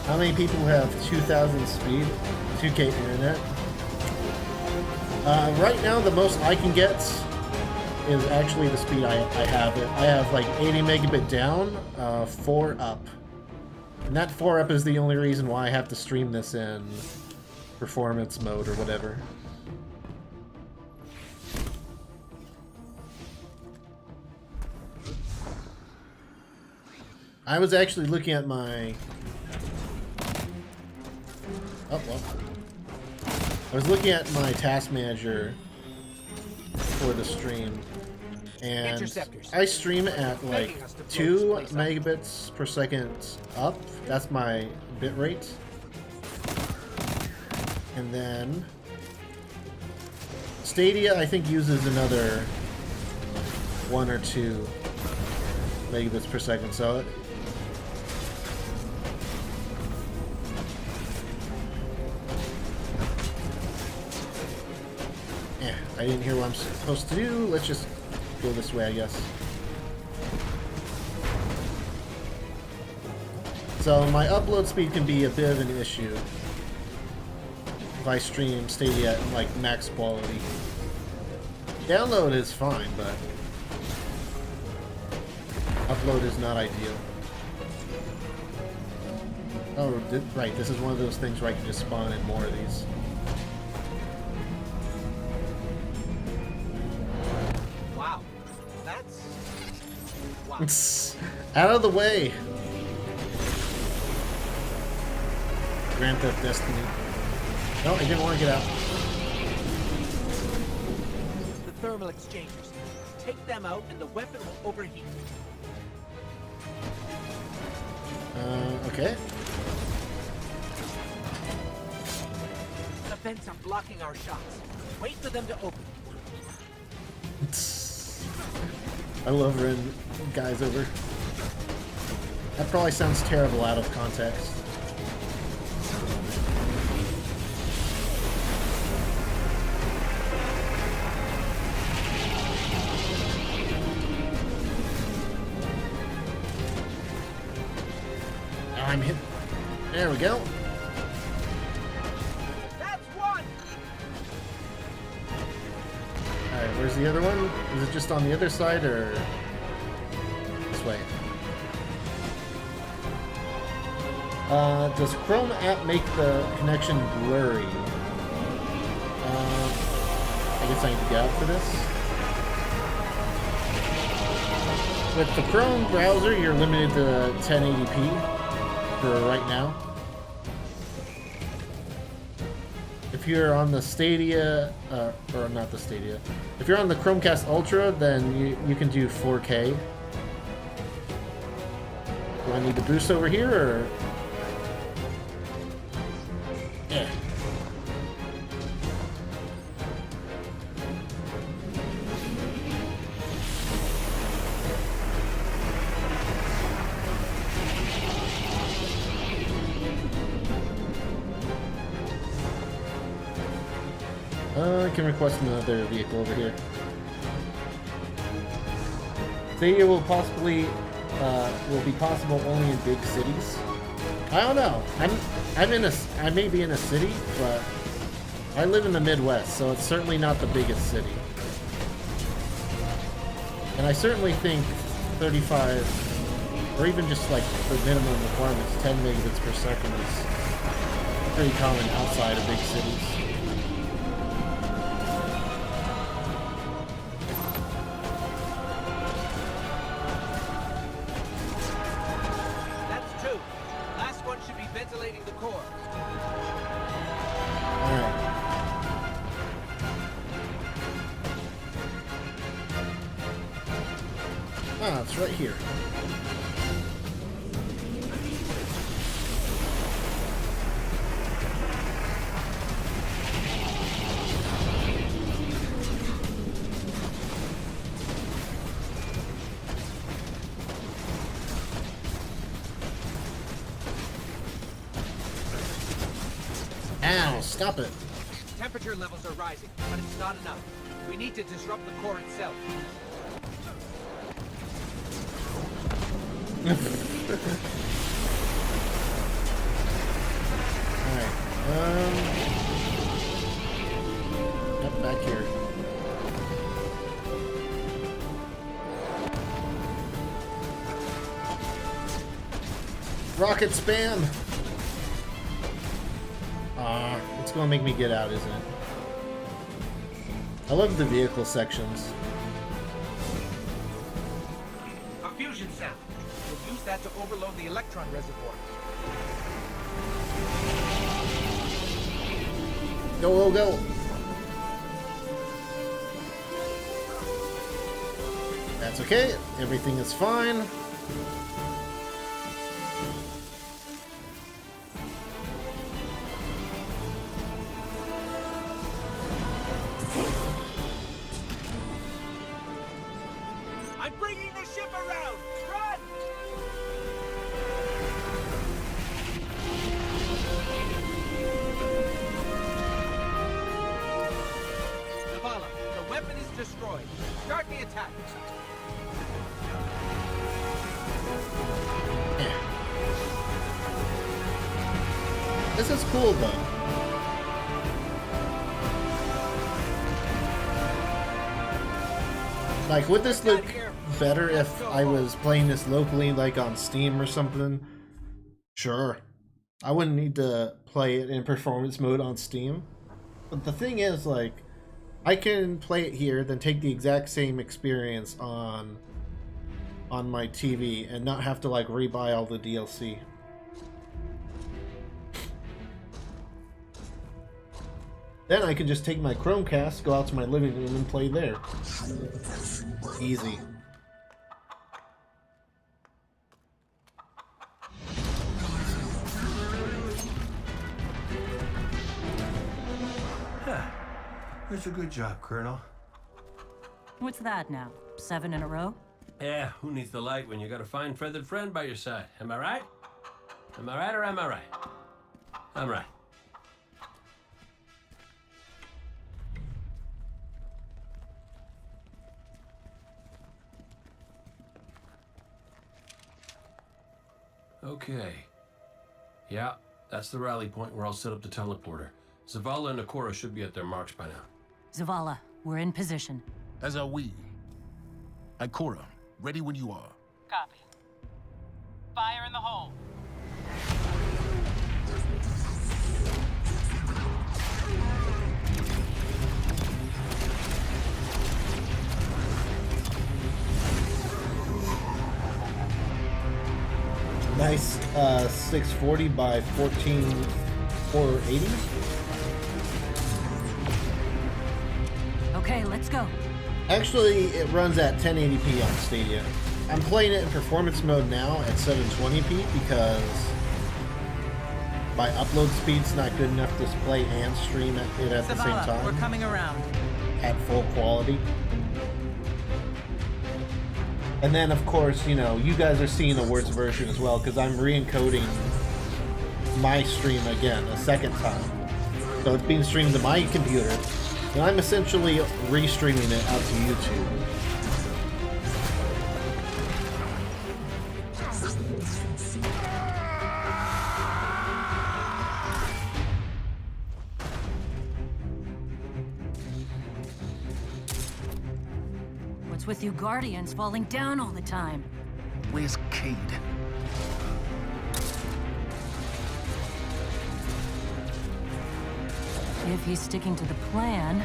How many people have 2,000 speed? 2K internet? Right now, the most I can get is actually the speed I have. I have like 80 megabit down, 4 up. And that 4 up is the only reason why I have to stream this in performance mode or whatever. I was actually looking at my... Oh, well. I was looking at my task manager for the stream, and I stream at like 2 megabits per second up. That's my bit rate. And then Stadia, I think, uses another 1 or 2 megabits per second. So I didn't hear what I'm supposed to do. Let's just go this way, I guess. So my upload speed can be a bit of an issue if I stream Stadia at like max quality. Download is fine, but upload is not ideal. Oh, right, this is one of those things where I can just spawn in more of these. Out of the way! Grand Theft Destiny. No, I didn't want to get out. The thermal exchangers. Take them out and the weapon will overheat. Okay. The vents are blocking our shots. Wait for them to open. I love running guys over. That probably sounds terrible out of context. Now I'm hit. There we go. That's one. Alright, where's the other one? Is it just on the other side or this way? Does Chrome app make the connection blurry? I guess I need to get out for this. With the Chrome browser, you're limited to 1080p for right now. If you're on the Stadia, or not the Stadia, if you're on the Chromecast Ultra, then you can do 4K. Do I need to boost over here, or? Yeah. I can request another vehicle over here. Stadia will possibly will be possible only in big cities. I don't know. I may be in a city, but I live in the Midwest, so it's certainly not the biggest city. And I certainly think 35, or even just like the minimum requirements, 10 megabits per second is pretty common outside of big cities. That's two. Last one should be ventilating the core. Alright. Ah, it's right here. Ow, stop it. Temperature levels are rising, but it's not enough. We need to disrupt the core itself. Alright, yep, back here. Rocket spam! It's gonna make me get out, isn't it? I love the vehicle sections. A fusion cell. We'll use that to overload the electron reservoir. Go, go, go! That's okay. Everything is fine. I'm bringing the ship around! Run! Zavala, the weapon is destroyed. Start the attack. This is cool, though. Like, would this look better if I was playing this locally, like on Steam or something? Sure. I wouldn't need to play it in performance mode on Steam. But the thing is, like, I can play it here, then take the exact same experience on my TV and not have to, like, rebuy all the DLC. Then I can just take my Chromecast, go out to my living room, and play there. Easy. That's a good job, Colonel. What's that now? 7 in a row? Yeah, who needs the light when you got a fine feathered friend by your side? Am I right? Am I right or am I right? I'm right. Okay. Yeah, that's the rally point where I'll set up the teleporter. Zavala and Ikora should be at their marks by now. Zavala, we're in position. As are we. Ikora, ready when you are. Copy. Fire in the hole. Nice 640 by 14480. Okay, let's go. Actually, it runs at 1080p on Stadia. I'm playing it in performance mode now at 720p because my upload speed's not good enough to play and stream it at the same time. We're coming around. At full quality. And then, of course, you know, you guys are seeing the worst version as well because I'm re-encoding my stream again a second time. So it's being streamed to my computer, and I'm essentially re-streaming it out to YouTube. with you Guardians falling down all the time? Where's Cade? If he's sticking to the plan,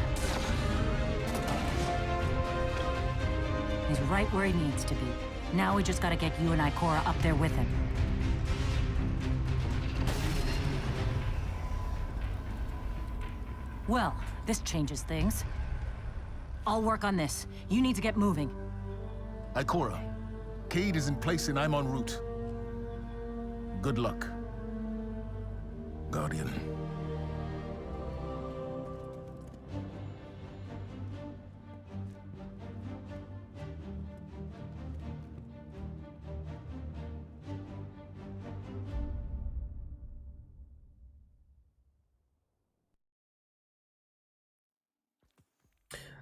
he's right where he needs to be. Now we just gotta get you and Ikora up there with him. Well, this changes things. I'll work on this. You need to get moving. Ikora, Cade is in place and I'm en route. Good luck, Guardian.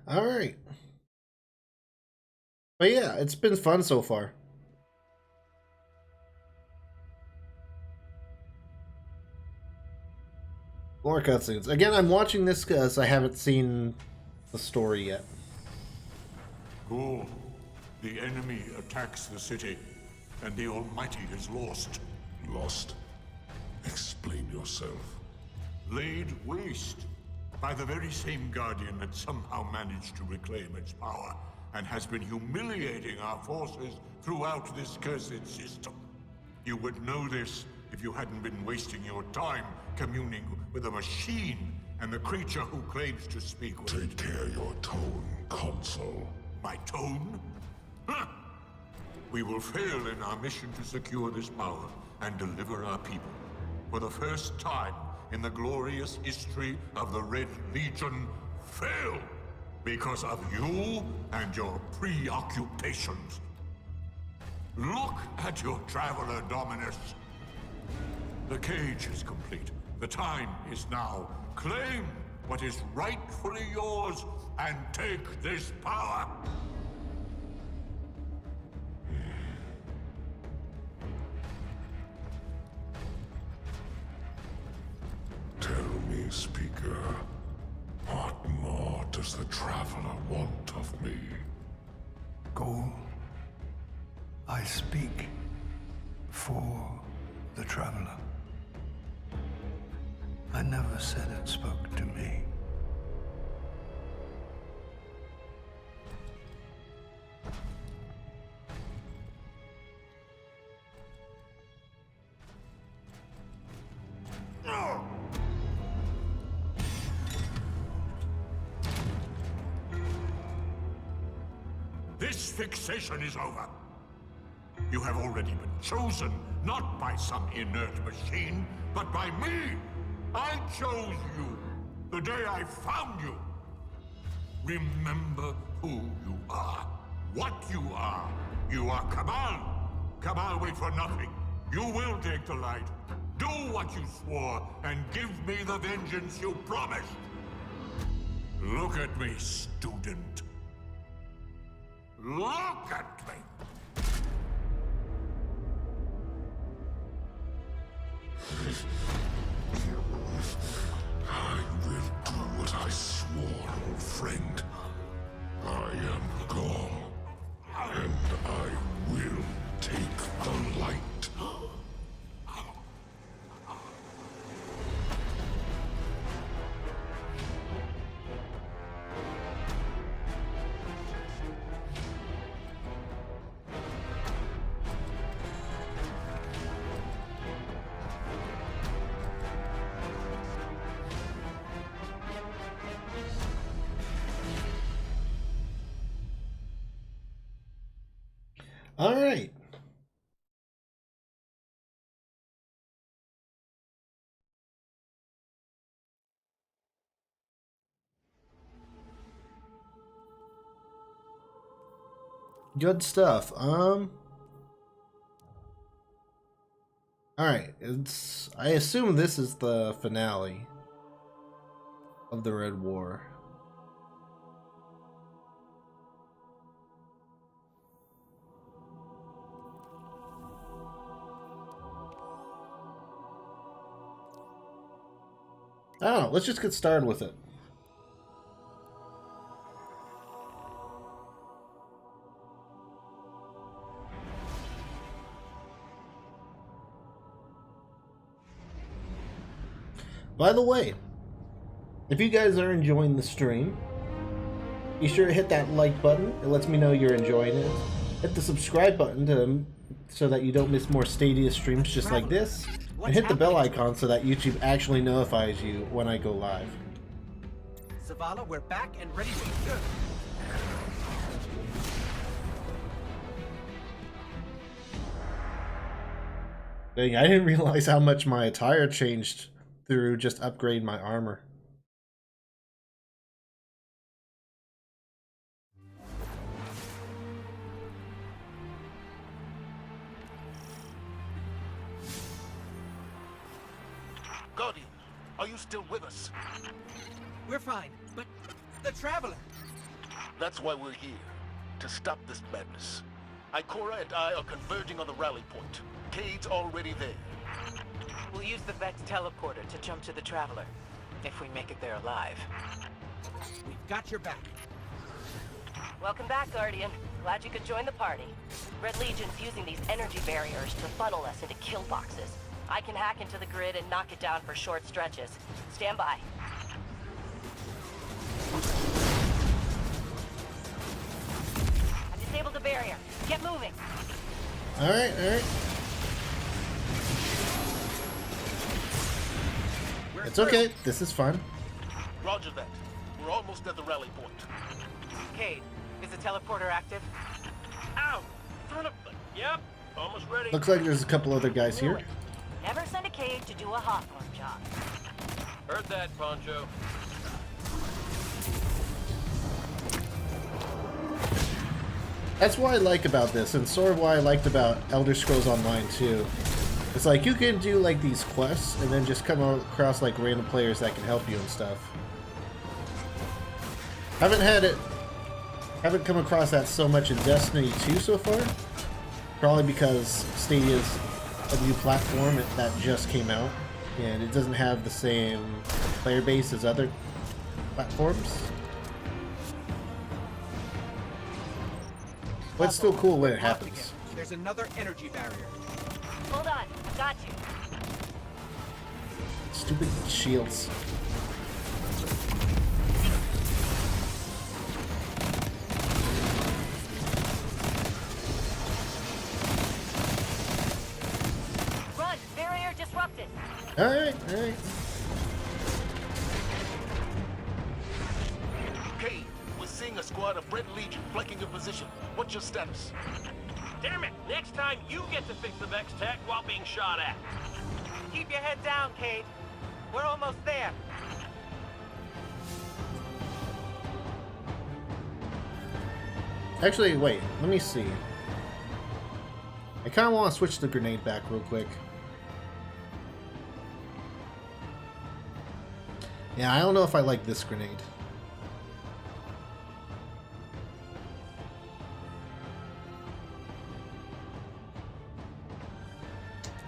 All right. But yeah, it's been fun so far. More cutscenes. Again, I'm watching this because I haven't seen the story yet. Ghoul, the enemy attacks the city, and the Almighty is lost. Lost? Explain yourself. Laid waste by the very same Guardian that somehow managed to reclaim its power, and has been humiliating our forces throughout this cursed system. You would know this if you hadn't been wasting your time communing with a machine and the creature who claims to speak with... Take care your tone, Consul. My tone? Huh. We will fail in our mission to secure this power and deliver our people. For the first time in the glorious history of the Red Legion, fail because of you and your preoccupations. Look at your Traveler, Dominus. The cage is complete. The time is now. Claim what is rightfully yours and take this power. Tell me, Speaker, what more does the Traveler want of me? Ghoul, I speak for the Traveler. I never said it spoke to me. This fixation is over. You have already been chosen, not by some inert machine, but by me. I chose you the day I found you. Remember who you are, what you are. You are Cabal. Cabal wait for nothing. You will take the light. Do what you swore, and give me the vengeance you promised. Look at me, student. Look at me! I will do what I swore, old friend. I am Gaul, and I will take the light. All right. Good stuff. All right. I assume this is the finale of the Red War. I don't know. Let's just get started with it. By the way, if you guys are enjoying the stream, be sure to hit that like button. It lets me know you're enjoying it. Hit the subscribe button so that you don't miss more Stadia streams just like this. And hit the bell icon so that YouTube actually notifies you when I go live. Zavala, we're back and ready to go. Dang, I didn't realize how much my attire changed through just upgrading my armor. Guardian, are you still with us? We're fine, but the Traveler. That's why we're here, to stop this madness. Ikora and I are converging on the rally point. Cade's already there. We'll use the Vex teleporter to jump to the Traveler, if we make it there alive. We've got your back. Welcome back, Guardian. Glad you could join the party. Red Legion's using these energy barriers to funnel us into kill boxes. I can hack into the grid and knock it down for short stretches. Stand by. I disabled the barrier. Get moving. Alright, alright. It's okay. This is fun. Roger that. We're almost at the rally point. Cade, is the teleporter active? Ow! Son of a... Yep, almost ready. Looks like there's a couple other guys here. Never send a Cade to do a Hawthorne job. Heard that, Poncho. That's what I like about this, and sort of what I liked about Elder Scrolls Online too. It's like you can do like these quests and then just come across like random players that can help you and stuff. Haven't come across that so much in Destiny 2 so far. Probably because Stadia's a new platform that just came out, and it doesn't have the same player base as other platforms. But it's still cool when it happens. There's another energy barrier. Hold on, got you. Stupid shields. Run, barrier disrupted. Alright, alright. Cade, we're seeing a squad of Red Legion flanking your position. What's your status? Damn it! Next time you get to fix the Vex tech while being shot at. Keep your head down, Cade. We're almost there. Actually, wait, let me see. I kind of want to switch the grenade back real quick. Yeah, I don't know if I like this grenade.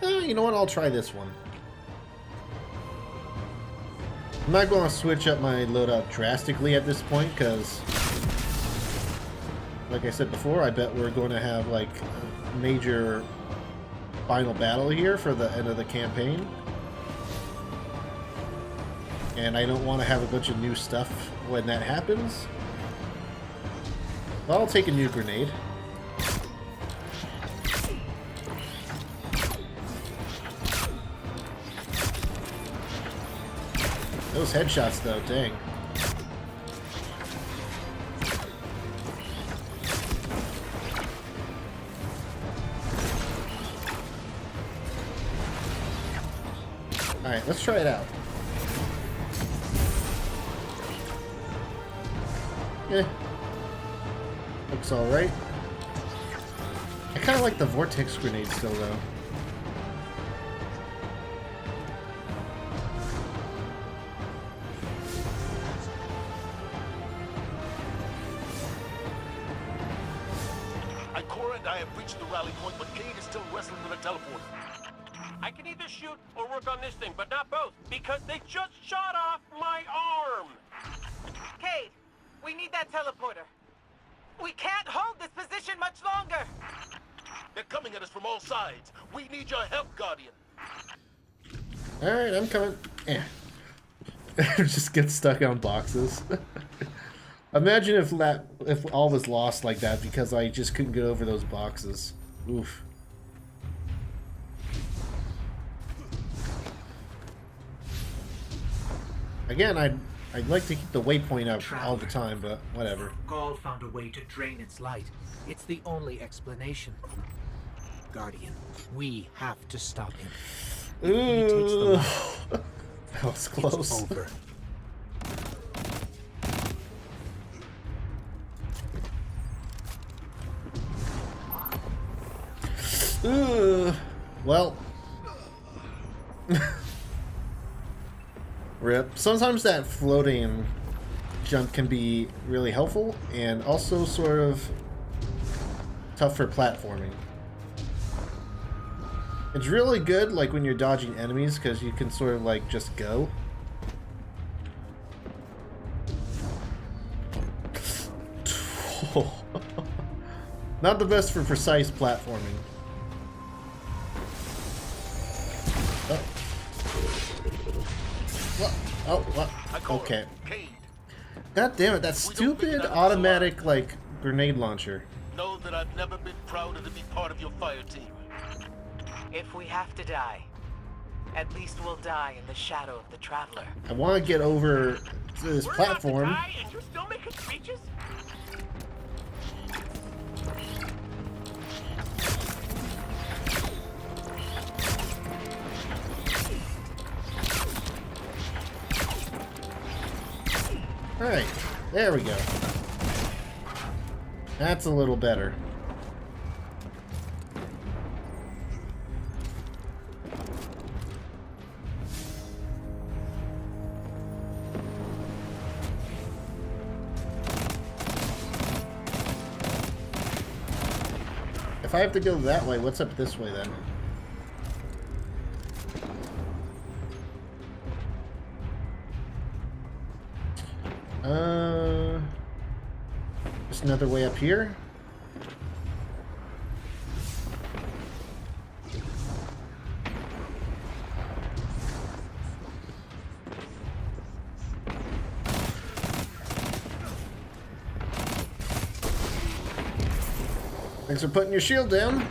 You know what? I'll try this one. I'm not going to switch up my loadout drastically at this point because, like I said before, I bet we're going to have like a major final battle here for the end of the campaign. And I don't want to have a bunch of new stuff when that happens. But I'll take a new grenade. Those headshots, though, dang. Alright, let's try it out. Looks alright. I kind of like the vortex grenade still, though. Ikora and I have reached the rally point, but Cade is still wrestling with a teleporter. I can either shoot or work on this thing, but not both, because they just shot off my arm! Cade, we need that teleporter. We can't hold this position much longer. They're coming at us from all sides. We need your help, Guardian. Alright, I'm coming. Yeah. Just get stuck on boxes. Imagine if all was lost like that because I just couldn't get over those boxes. Oof. Again, I'd like to keep the waypoint up all the time, but whatever. Gaul found a way to drain its light. It's the only explanation. Guardian, we have to stop him. If he takes the light, that was close. It's over. Well. Rip. Sometimes that floating jump can be really helpful and also sort of tough for platforming. It's really good like when you're dodging enemies because you can sort of like just go. Not the best for precise platforming. Oh. What? Oh, what? Okay. God damn it, that stupid automatic, like, grenade launcher. Know that I've never been prouder to be part of your fire team. If we have to die, at least we'll die in the shadow of the Traveler. I want to get over to this platform. About to die and you're still making speeches? Alright, there we go. That's a little better. If I have to go that way, what's up this way then? Just another way up here. Thanks for putting your shield down.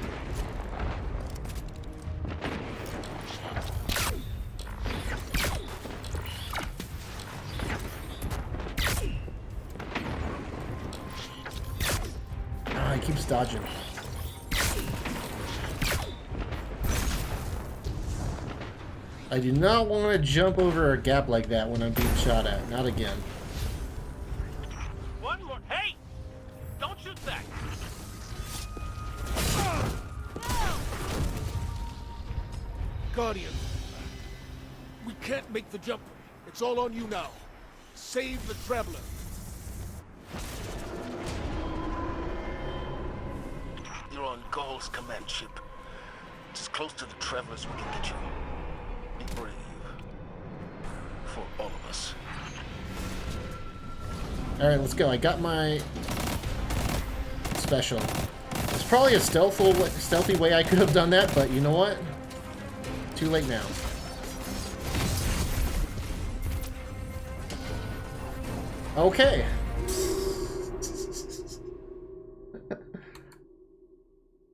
He keeps dodging. I do not want to jump over a gap like that when I'm being shot at. Not again. One more. Hey! Don't shoot that! Guardian, we can't make the jump. It's all on you now. Save the Traveler. You're on Gaul's command ship. It's as close to the Traveler as we can get you. Be brave. For all of us. Alright, let's go. I got my special. It's probably a stealthy way I could have done that, but you know what? Too late now. Okay.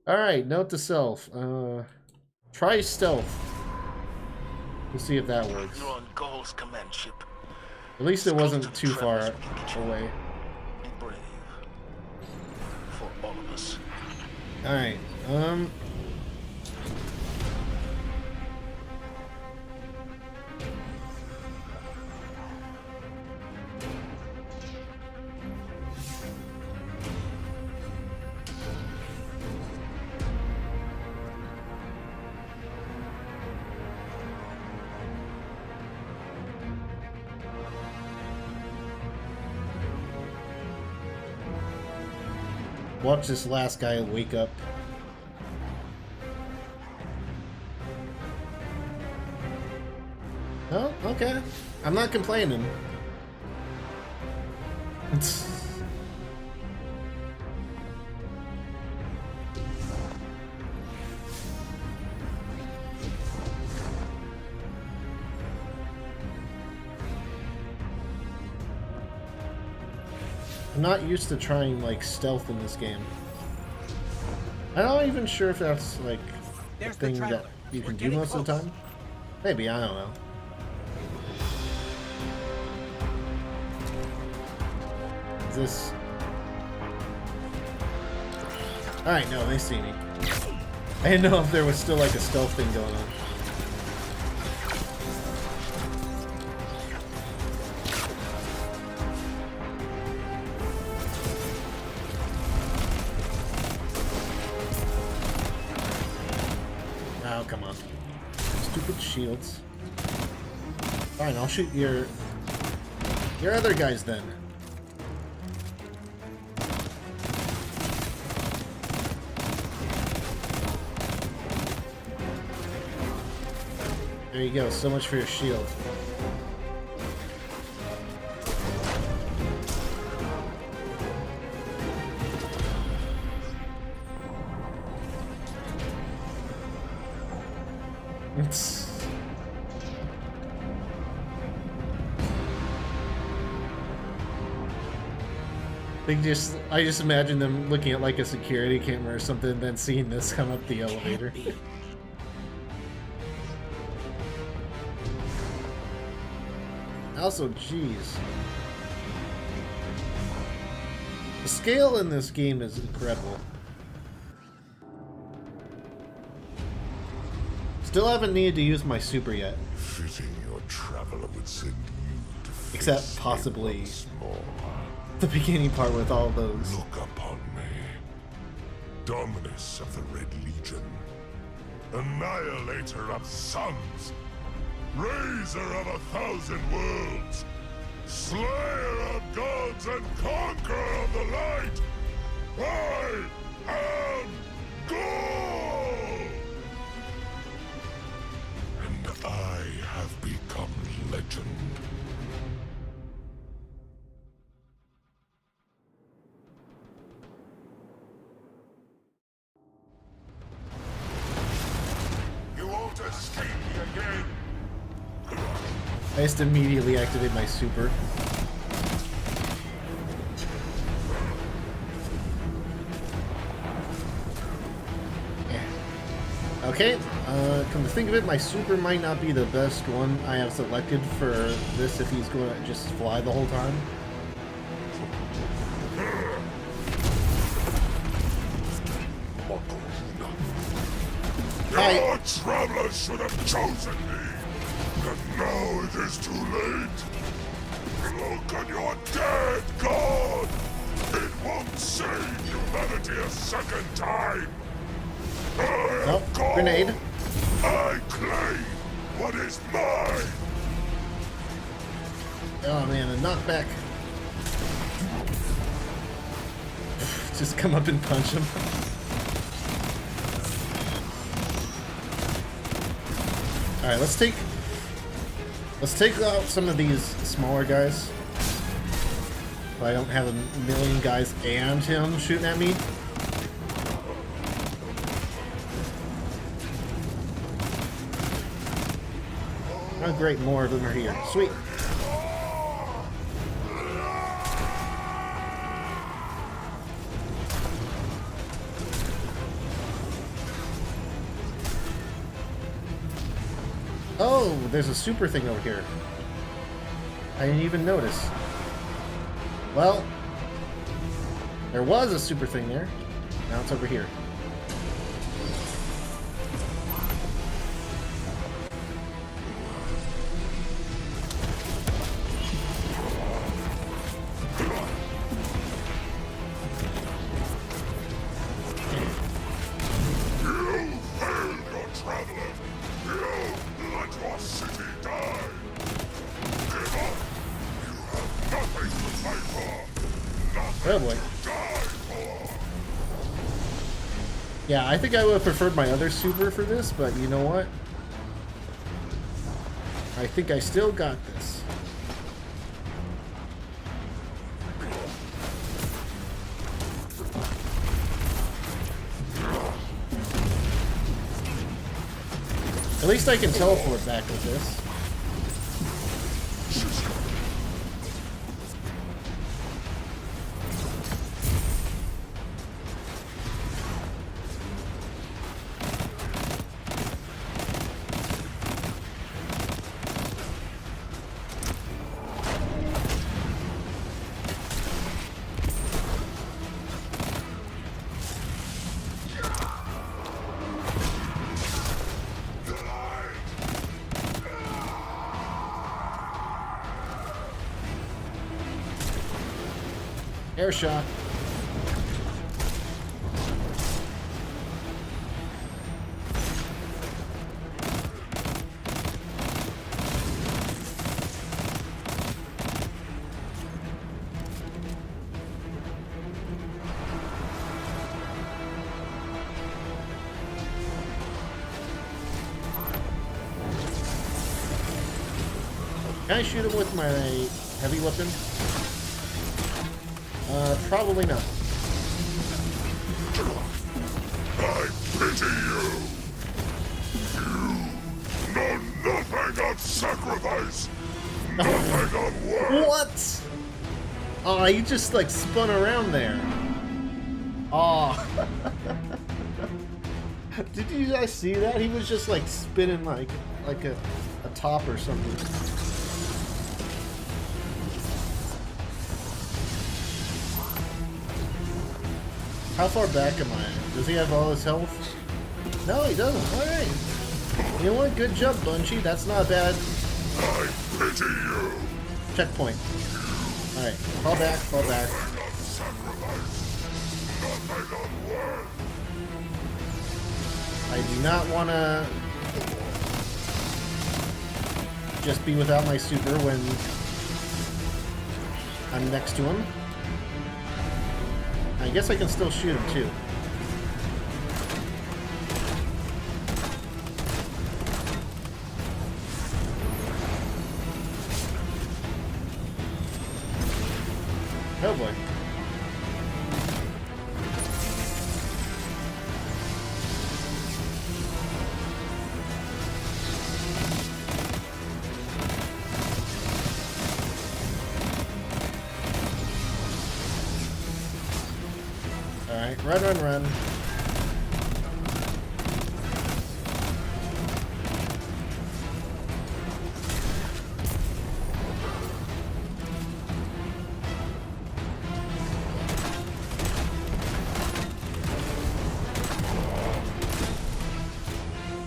Alright, note to self. Try stealth. We'll see if that works. You're on Gaul's command ship. At least it wasn't too far away. Be brave. For all of us. Alright, watch this last guy wake up. Oh, okay. I'm not complaining. I'm not used to trying like stealth in this game. I'm not even sure if that's like a thing that you can do most of the time. Maybe, I don't know. Is this... Alright, no, they see me. I didn't know if there was still like a stealth thing going on. Oh, come on. Stupid shields. Fine, I'll shoot your other guys then. There you go, so much for your shield. I just imagine them looking at like a security camera or something, and then seeing this come up the elevator. Also, jeez. The scale in this game is incredible. Still haven't needed to use my super yet. Fitting your traveler would send you to face except possibly the beginning part with all those. Look upon me. Dominus of the Red Legion. Annihilator of suns. Raiser of 1,000 worlds. Slayer of gods and conqueror of the light. I am Gaul! And I have become legend. You won't escape me again. I just immediately activate my super. Yeah. Okay, come to think of it, my super might not be the best one I have selected for this if he's going to just fly the whole time. Your traveler should have chosen me. But now it is too late. Look on your dead god. It won't save humanity a second time. Oh, grenade. I claim what is mine. Oh man, the knockback. Just come up and punch him. Alright, let's take out some of these smaller guys. So I don't have a million guys and him shooting at me. Oh great, more of them are here. Sweet. Oh, there's a super thing over here. I didn't even notice. Well, there was a super thing there. Now it's over here. Oh boy. Yeah, I think I would have preferred my other super for this, but you know what? I think I still got this. At least I can teleport back with this. Air shot. Can I shoot him with my heavy weapon? Probably not. I pity you! You know nothing of sacrifice! Nothing of work! What? Oh, he just like spun around there. Oh. Did you guys see that? He was just like spinning like a top or something. How far back am I? Does he have all his health? No, he doesn't. Alright. You know what? Good job, Bunchy. That's not bad. I pity you! Checkpoint. Alright. Fall back, fall back. I do not want to just be without my super when I'm next to him. I guess I can still shoot him too. Oh boy. Alright, run, run, run.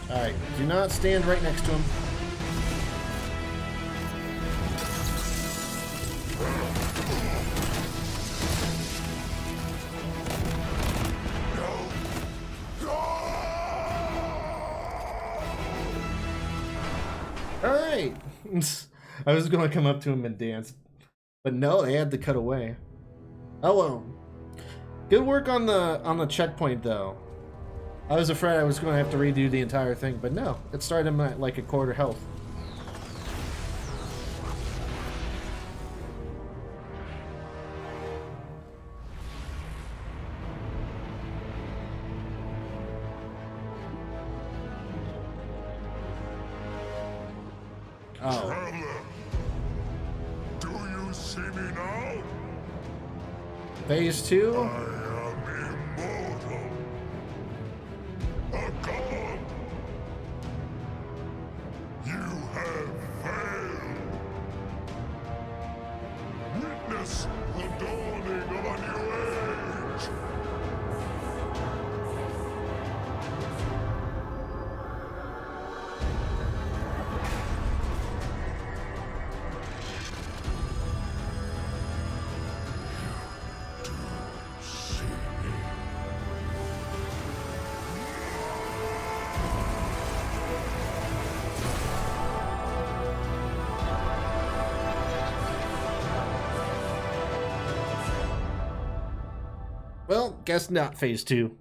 Alright, do not stand right next to him. Alright! I was gonna come up to him and dance, but no, I had to cut away. Oh well. Good work on the checkpoint though. I was afraid I was gonna have to redo the entire thing, but no, it started him at like a quarter health. Oh. Traveler, do you see me now? Phase 2? I am immortal. A god. You have failed. Witness the dawning of a new age. Well, guess not phase 2.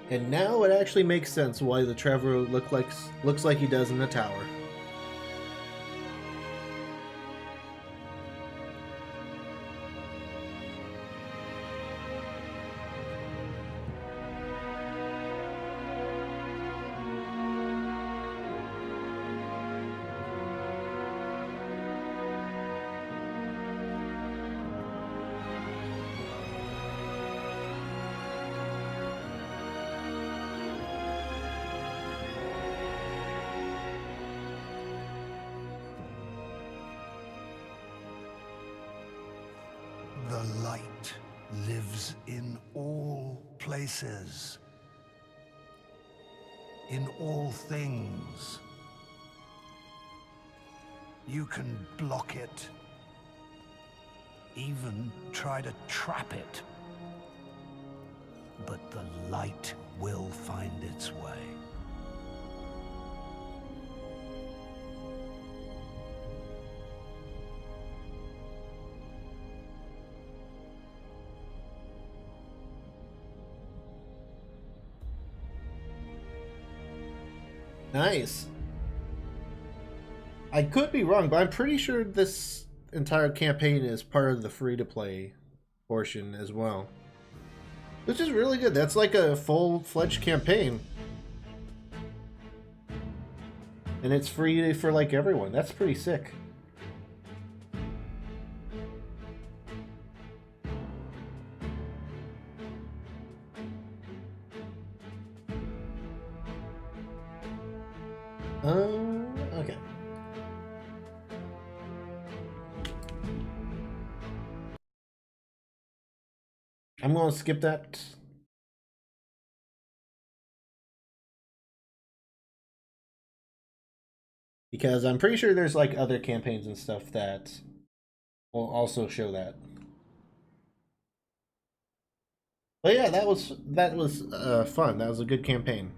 And now it actually makes sense why the Traveler looks like he does in the tower. The light lives in all places, in all things. You can block it, even try to trap it. But the light will find its way. Nice. I could be wrong, but I'm pretty sure this entire campaign is part of the free-to-play portion as well. Which is really good. That's like a full-fledged campaign. And it's free for like everyone. That's pretty sick. Okay. I'm going to skip that. Because I'm pretty sure there's like other campaigns and stuff that will also show that. But yeah, that was fun. That was a good campaign.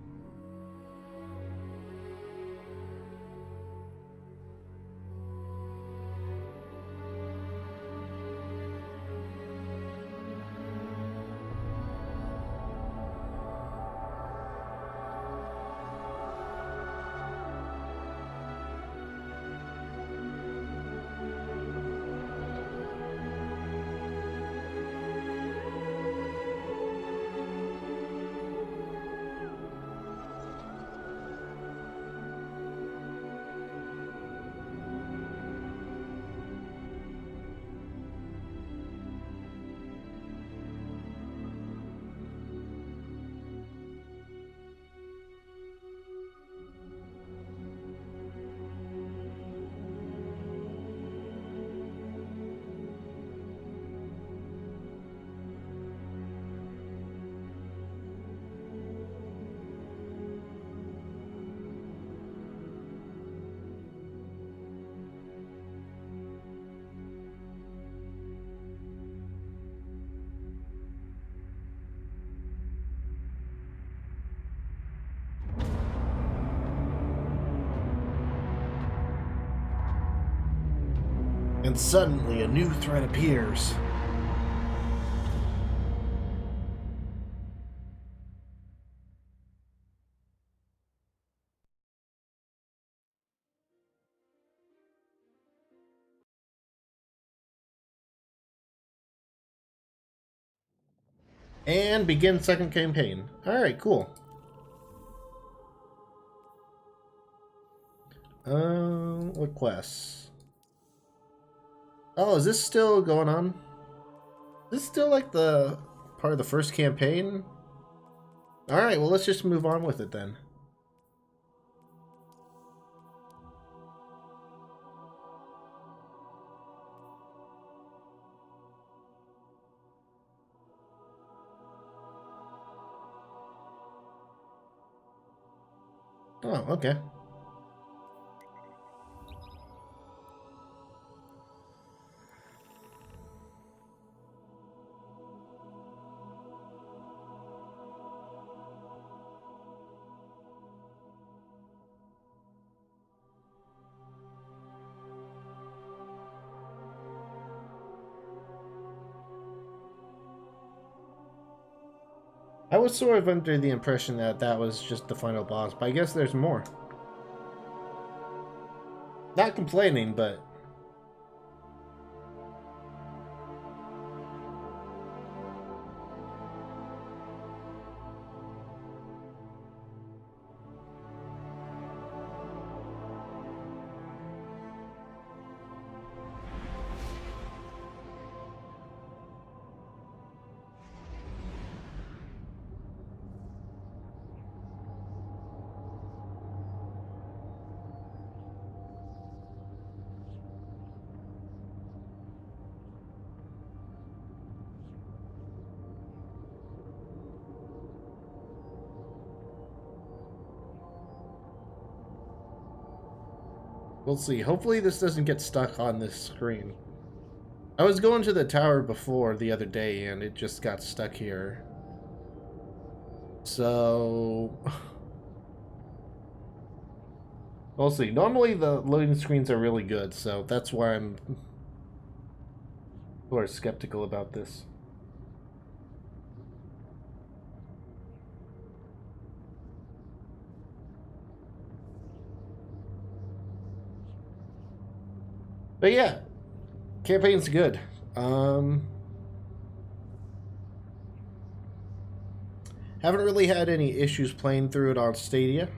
And suddenly a new threat appears. And begin second campaign. Alright, cool. What quests? Oh, is this still going on? Is this still like the part of the first campaign? Alright, well let's just move on with it then. Oh, okay. I was sort of under the impression that that was just the final boss, but I guess there's more. Not complaining, but... We'll see. Hopefully this doesn't get stuck on this screen. I was going to the tower before the other day and it just got stuck here. So... we'll see. Normally the loading screens are really good, so that's why I'm sort of skeptical about this. But yeah, campaign's good. Haven't really had any issues playing through it on Stadia.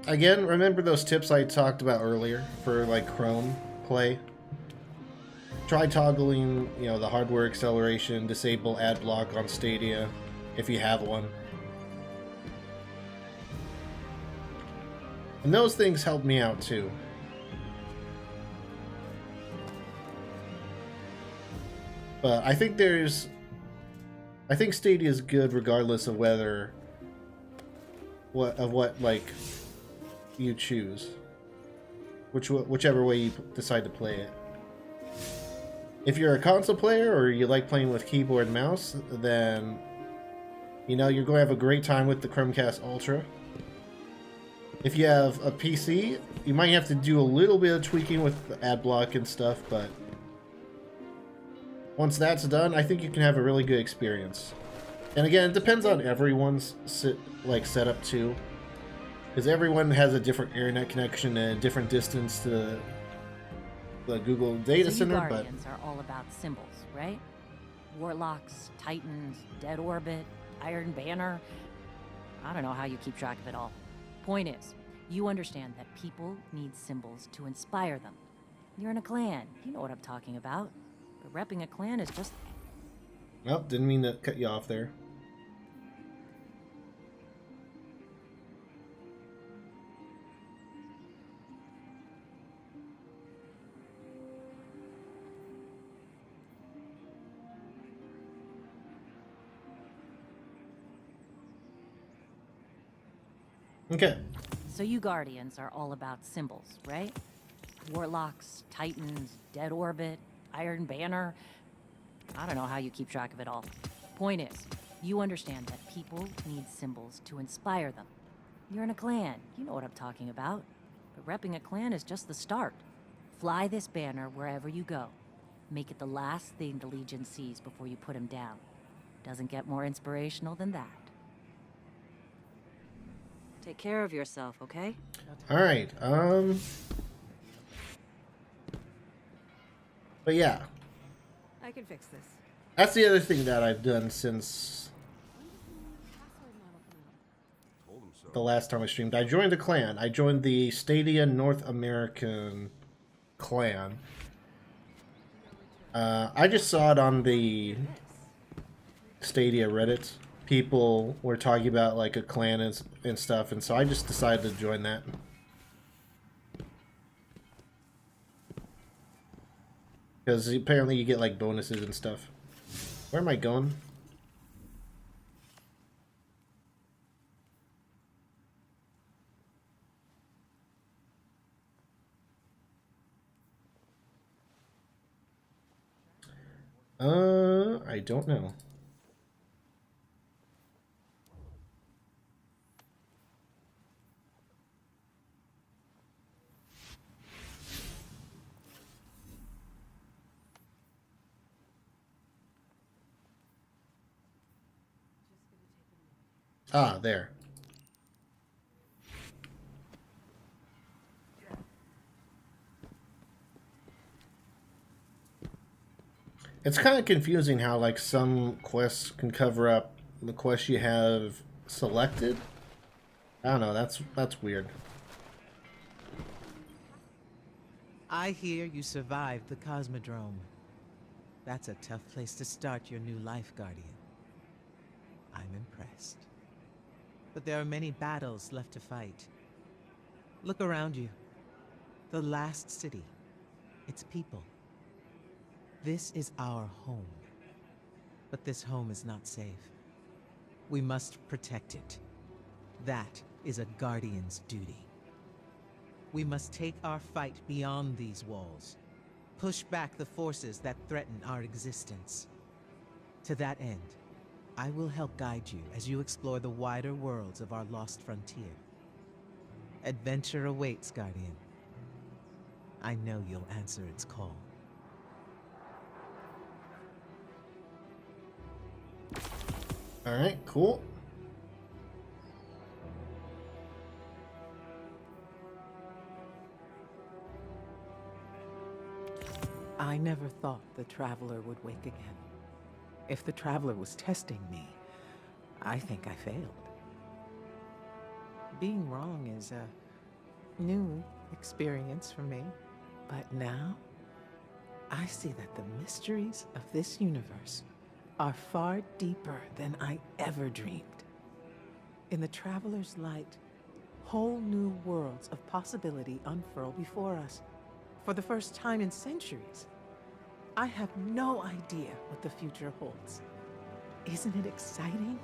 Again, remember those tips I talked about earlier for like Chrome play? Try toggling, you know, the hardware acceleration, disable ad block on Stadia if you have one. And those things help me out too. But I think Stadia is good regardless of whether what like you choose. Whichever way you decide to play it. If you're a console player or you like playing with keyboard and mouse, then you know you're going to have a great time with the Chromecast Ultra. If you have a PC, you might have to do a little bit of tweaking with the ad block and stuff, but once that's done, I think you can have a really good experience. And again, it depends on everyone's setup too, because everyone has a different internet connection and a different distance to the Google data center. So you Guardians are all about symbols, right? Warlocks, Titans, Dead Orbit, Iron Banner. I don't know how you keep track of it all. Point is, you understand that people need symbols to inspire them. You're in a clan. You know what I'm talking about. But repping a clan is just... Well, didn't mean to cut you off there. Okay. So you Guardians are all about symbols, right? Warlocks, Titans, Dead Orbit, Iron Banner. I don't know how you keep track of it all. Point is, you understand that people need symbols to inspire them. You're in a clan. You know what I'm talking about. But repping a clan is just the start. Fly this banner wherever you go. Make it the last thing the Legion sees before you put him down. Doesn't get more inspirational than that. Take care of yourself, okay? Alright, but yeah. I can fix this. That's the other thing that I've done since the last time I streamed. I joined a clan. I joined the Stadia North American clan. I just saw it on the Stadia Reddit. People were talking about like a clan and stuff, and so I just decided to join that. Because apparently you get like bonuses and stuff. Where am I going? I don't know. Ah, there. It's kind of confusing how, like, some quests can cover up the quests you have selected. I don't know, that's weird. I hear you survived the Cosmodrome. That's a tough place to start your new life, Guardian. I'm impressed. But there are many battles left to fight. Look around you. The last city. Its people. This is our home. But this home is not safe. We must protect it. That is a Guardian's duty. We must take our fight beyond these walls. Push back the forces that threaten our existence. To that end, I will help guide you as you explore the wider worlds of our lost frontier. Adventure awaits, Guardian. I know you'll answer its call. Alright, cool. I never thought the Traveler would wake again. If the Traveler was testing me, I think I failed. Being wrong is a new experience for me. But now, I see that the mysteries of this universe are far deeper than I ever dreamed. In the Traveler's light, whole new worlds of possibility unfurl before us. For the first time in centuries, I have no idea what the future holds. Isn't it exciting?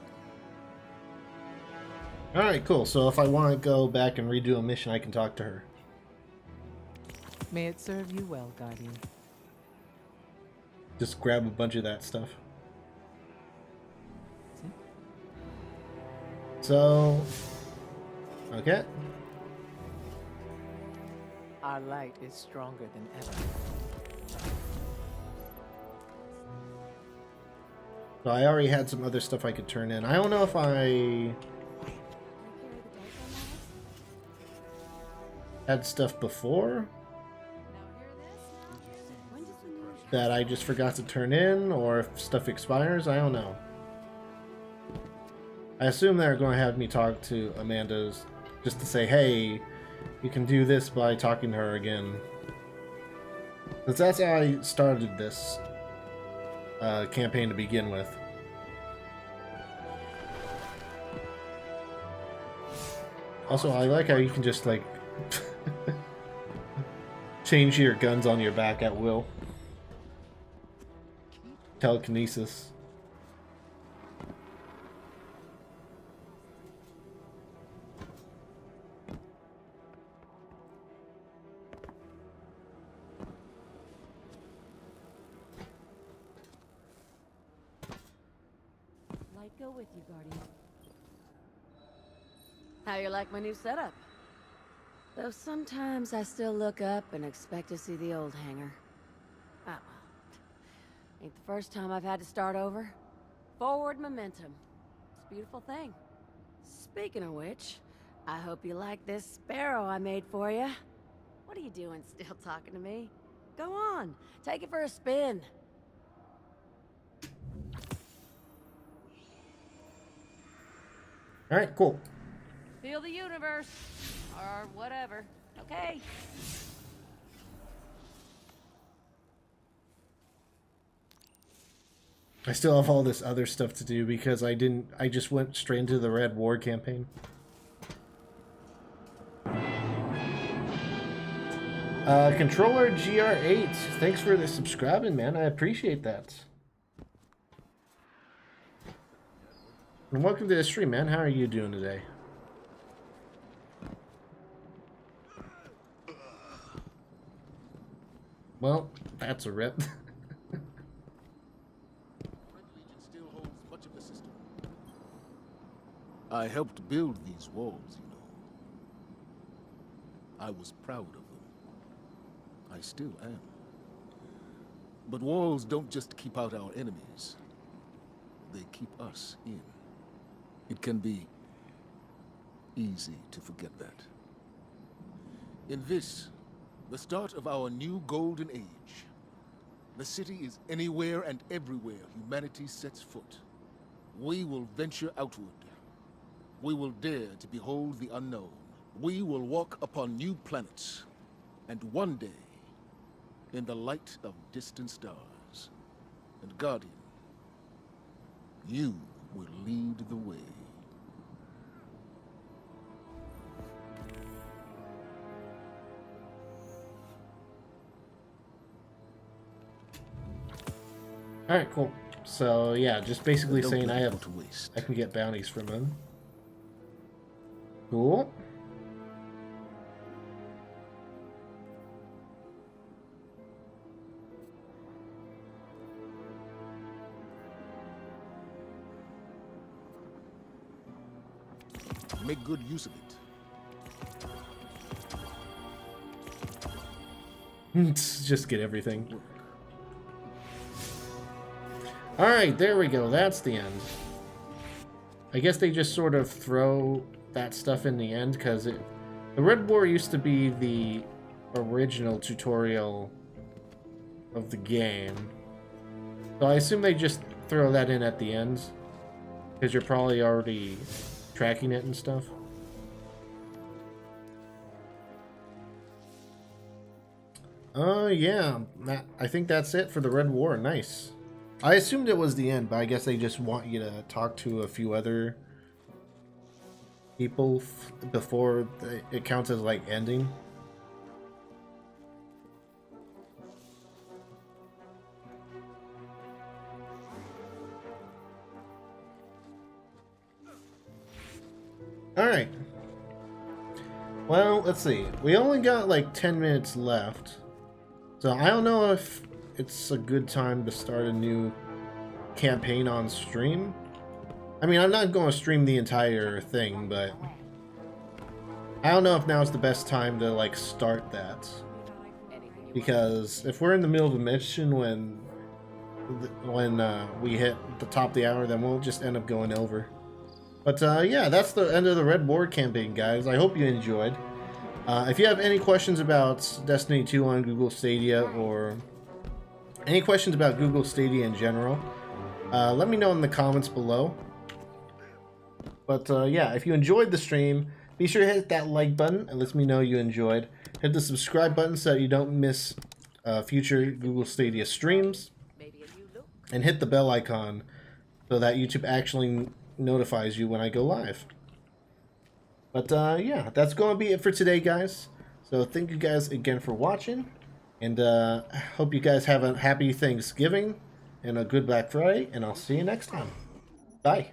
Alright, cool. So if I want to go back and redo a mission, I can talk to her. May it serve you well, Guardian. Just grab a bunch of that stuff. So, okay. Our light is stronger than ever. So I already had some other stuff I could turn in. I don't know if I had stuff before that I just forgot to turn in, or if stuff expires. I don't know. I assume they're going to have me talk to Amanda's just to say, hey, you can do this by talking to her again. Because that's how I started this campaign to begin with. Also, I like how you can just, like, change your guns on your back at will. Telekinesis. Light go with you, Guardian. How you like my new setup? Though sometimes I still look up and expect to see the old hangar. Ah, well. Ain't the first time I've had to start over. Forward momentum. It's a beautiful thing. Speaking of which, I hope you like this sparrow I made for you. What are you doing still talking to me? Go on, take it for a spin. Alright, cool. Feel the universe. Or whatever. Okay. I still have all this other stuff to do because I just went straight into the Red War campaign. Controller GR8, thanks for the subscribing, man. I appreciate that. And welcome to the stream, man. How are you doing today? Well, that's a rip. I helped build these walls, you know. I was proud of them. I still am. But walls don't just keep out our enemies. They keep us in. It can be easy to forget that. In this, the start of our new golden age, the city is anywhere and everywhere humanity sets foot. We will venture outward. We will dare to behold the unknown. We will walk upon new planets. And one day, in the light of distant stars, and Guardian, you will lead the way. All right, cool. So yeah, just basically Don't saying let I it have, go to waste. I can get bounties from him. Cool. Make good use of it. Just get everything. Alright, there we go. That's the end. I guess they just sort of throw that stuff in the end because the Red War used to be the original tutorial of the game. So I assume they just throw that in at the end because you're probably already tracking it and stuff. Yeah, I think that's it for the Red War. Nice. I assumed it was the end, but I guess they just want you to talk to a few other people before it counts as like ending. Alright. Well, let's see. We only got like 10 minutes left. So I don't know if it's a good time to start a new campaign on stream. I mean, I'm not going to stream the entire thing, but I don't know if now's the best time to like start that. Because if we're in the middle of a mission when we hit the top of the hour, then we'll just end up going over. But yeah, that's the end of the Red War campaign, guys. I hope you enjoyed. If you have any questions about Destiny 2 on Google Stadia, or any questions about Google Stadia in general, let me know in the comments below. But yeah, if you enjoyed the stream, be sure to hit that like button. It lets me know you enjoyed. Hit the subscribe button so that you don't miss future Google Stadia streams. And hit the bell icon so that YouTube actually notifies you when I go live. But yeah, that's going to be it for today, guys. So thank you guys again for watching. And hope you guys have a happy Thanksgiving and a good Black Friday. And I'll see you next time. Bye.